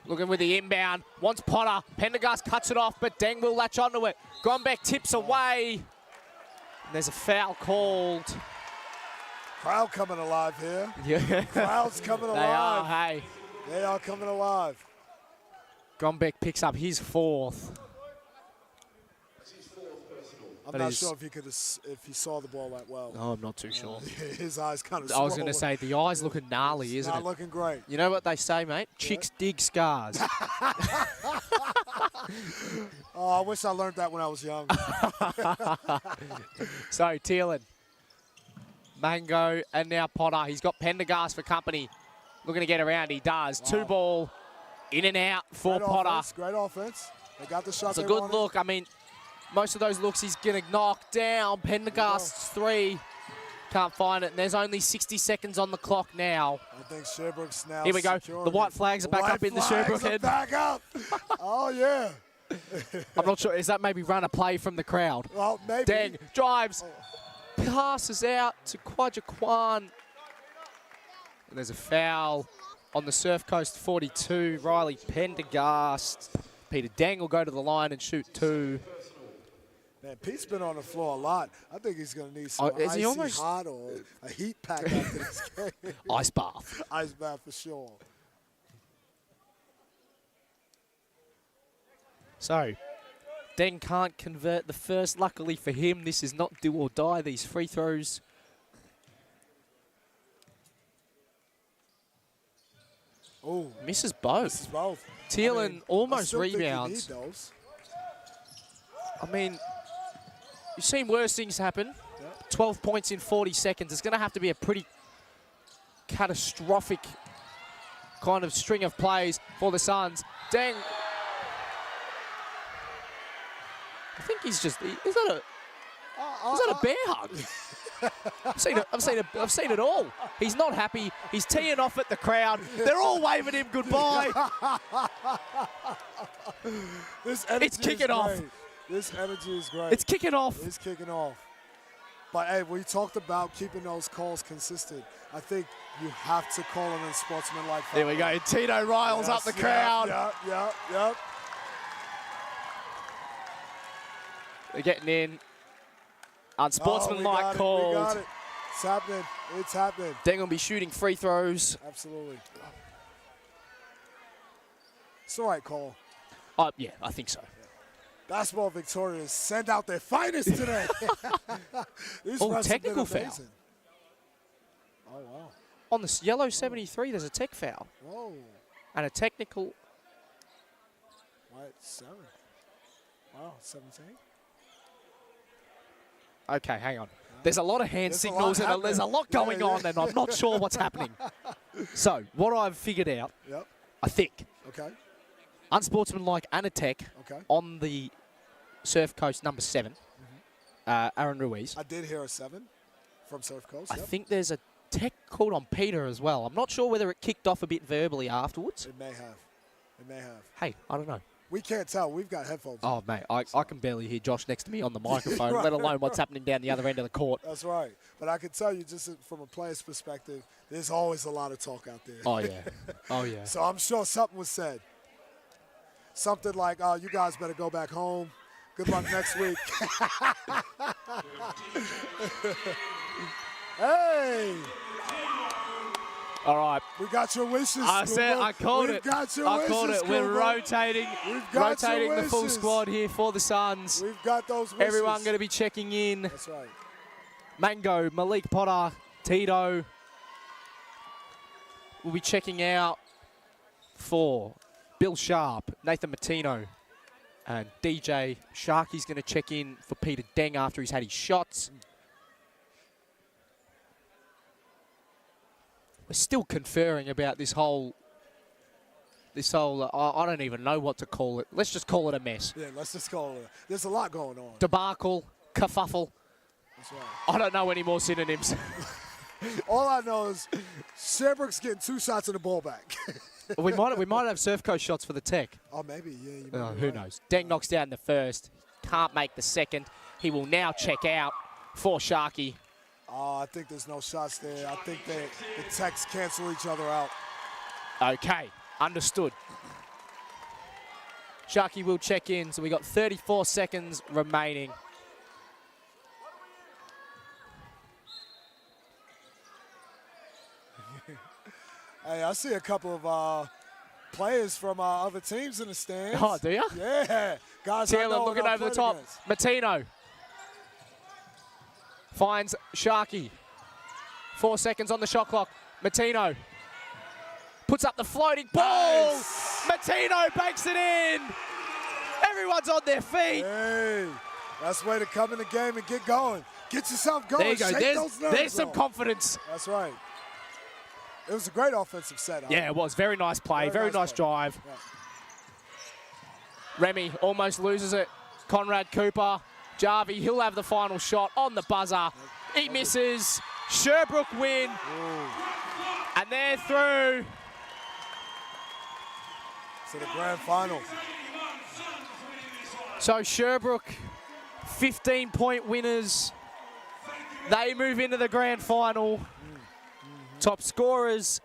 looking with the inbound, wants Potter. Pendergast cuts it off, but Deng will latch onto it. Grombeck tips away. And there's a foul called. Crowd coming alive here. Yeah. Crowd's coming alive. They are, hey. They are coming alive. Grombeck picks up his 4th. I'm not sure if he saw the ball that well. Oh, I'm not too sure. His eyes kind of I was going to say, the eyes looking gnarly, isn't it? Not looking great. You know what they say, mate? Chicks dig scars. Oh, I wish I learned that when I was young. So, Thielen, Mango, and now Potter. He's got Pendergast for company. Looking to get around. He does. Wow. 2-ball, in and out for Great Potter. Offense, great offense. They got the shot. It's a they good wanted. look. I mean, most of those looks he's going to knock down. Pendergast's 3. Can't find it. And there's only 60 seconds on the clock now. I think Sherbrooke's now. Here we go. The white flags are back up in the Sherbrooke end. Back up. Oh, yeah. I'm not sure. Is that maybe run a play from the crowd? Well, maybe. Deng drives, passes out to Kwajakwan. And there's a foul on the Surfcoast 42. Riley Pendergast. Peter Deng will go to the line and shoot 2. Man, Pete's been on the floor a lot. I think he's going to need some is he icy almost hot or a heat pack after this game. Ice bath. Ice bath for sure. So, Deng can't convert the first. Luckily for him, this is not do or die, these free throws. Oh, Misses both. misses both. Thielen almost I still rebounds. Think you need those. I mean, you've seen worse things happen. 12 points in 40 seconds. It's going to have to be a pretty catastrophic kind of string of plays for the Suns. Deng. I think he's just. Is that a bear hug? I've seen it all. He's not happy. He's teeing off at the crowd. They're all waving him goodbye. It's kicking off. This energy is great. It's kicking off. It's kicking off. But, hey, we talked about keeping those calls consistent. I think you have to call them in sportsmanlike fashion. There we go. Tito riles up the crowd. Yep. They're getting in. Unsportsmanlike called. We got it. It's happening. It's happening. Deng will be shooting free throws. Absolutely. It's the right call. Yeah, I think so. Basketball Victorians send out their finest today. These refs have technical been foul. amazing. Oh, wow. On the yellow 73, there's a tech foul. Whoa. And a technical. White 7. Wow, 17. Okay, hang on. There's a lot of hand There's a lot signals and happening. there's a lot going Yeah. on, and I'm not sure what's happening. So, what I've figured out, Yep. I think, Okay. unsportsmanlike and a tech Okay. on the Surf Coast number 7, Aaron Ruiz. I did hear a 7 from Surfcoast. I Yep. think there's a tech called on Peter as well. I'm not sure whether it kicked off a bit verbally afterwards. It may have. It may have. Hey, I don't know. We can't tell. We've got headphones. Oh, mate, I can barely hear Josh next to me on the microphone, Right. let alone what's happening down the other end of the court. That's right. But I can tell you just from a player's perspective, there's always a lot of talk out there. Oh, yeah. Oh, yeah. So I'm sure something was said. Something like, oh, you guys better go back home. Good luck next week. Hey, All right. we got your wishes. I called We've it. got your I wishes, called it. We're Scuba. rotating got your the full wishes. squad here for the Suns. We've got those wishes. Everyone going to be checking in. That's right. Mango, Malik Potter, Tito will be checking out for Bill Sharp, Nathan Martino, And DJ Sharky's going to check in for Peter Deng after he's had his shots. We're still conferring about this whole, I don't even know what to call it. Let's just call it a mess. Yeah, let's just call it. There's a lot going on. Debacle, kerfuffle. That's right. I don't know any more synonyms. All I know is Sherbrooke's getting 2 shots in the ball back. we might have Surfcoast shots for the tech. Oh, maybe, yeah. You might be Who right. knows? Deng knocks down the first. Can't make the second. He will now check out for Sharky. Oh, I think there's no shots there. I think the techs cancel each other out. Okay, understood. Sharky will check in, so we got 34 seconds remaining. Hey, I see a couple of players from other teams in the stands. Oh, do you? Yeah. Guys, I Taylor know looking and I over the played top. against. Matino finds Sharky. 4 seconds on the shot clock. Matino puts up the floating ball. Nice. Matino banks it in. Everyone's on their feet. Hey, that's the way to come in the game and get going. Get yourself going. There you go. Shake those nerves There's some off. confidence. That's right. It was a great offensive setup. Yeah, it was. Very nice play. Very nice play. drive. Yeah. Remy almost loses it. Conrad Cooper. Jarvie, he'll have the final shot on the buzzer. He misses. Sherbrooke win. Ooh. And they're through. To the grand final. So Sherbrooke, 15-point winners. They move into the grand final. Top scorers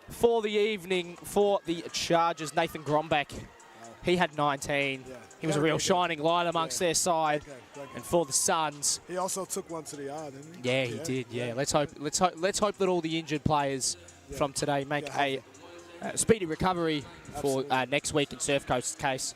for the evening for the Chargers, Nathan Grombeck. He had 19. Yeah. He was a real shining light amongst their side. And for the Suns, He also took one to the eye, didn't he? yeah, he did. Yeah, let's hope that all the injured players from today make a speedy recovery for next week in Surfcoast's case.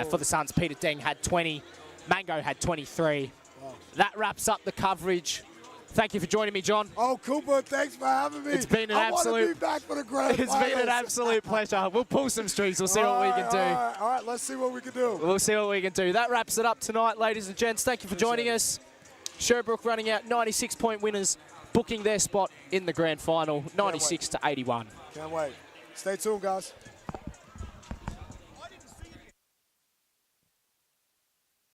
For the Suns, Peter Deng had 20, Mango had 23. Wow. That wraps up the coverage. Thank you for joining me, John. Oh, Cooper, thanks for having me. It's been an I want to absolute- be back for the grand It's been an finals. absolute pleasure. We'll pull some strings. We'll see what we can do. All right, let's see what we can do. We'll see what we can do. That wraps it up tonight, ladies and gents. Thank you for joining us. Sherbrooke running out 96-point winners, booking their spot in the grand final, 96 to 81. Can't wait. Stay tuned, guys.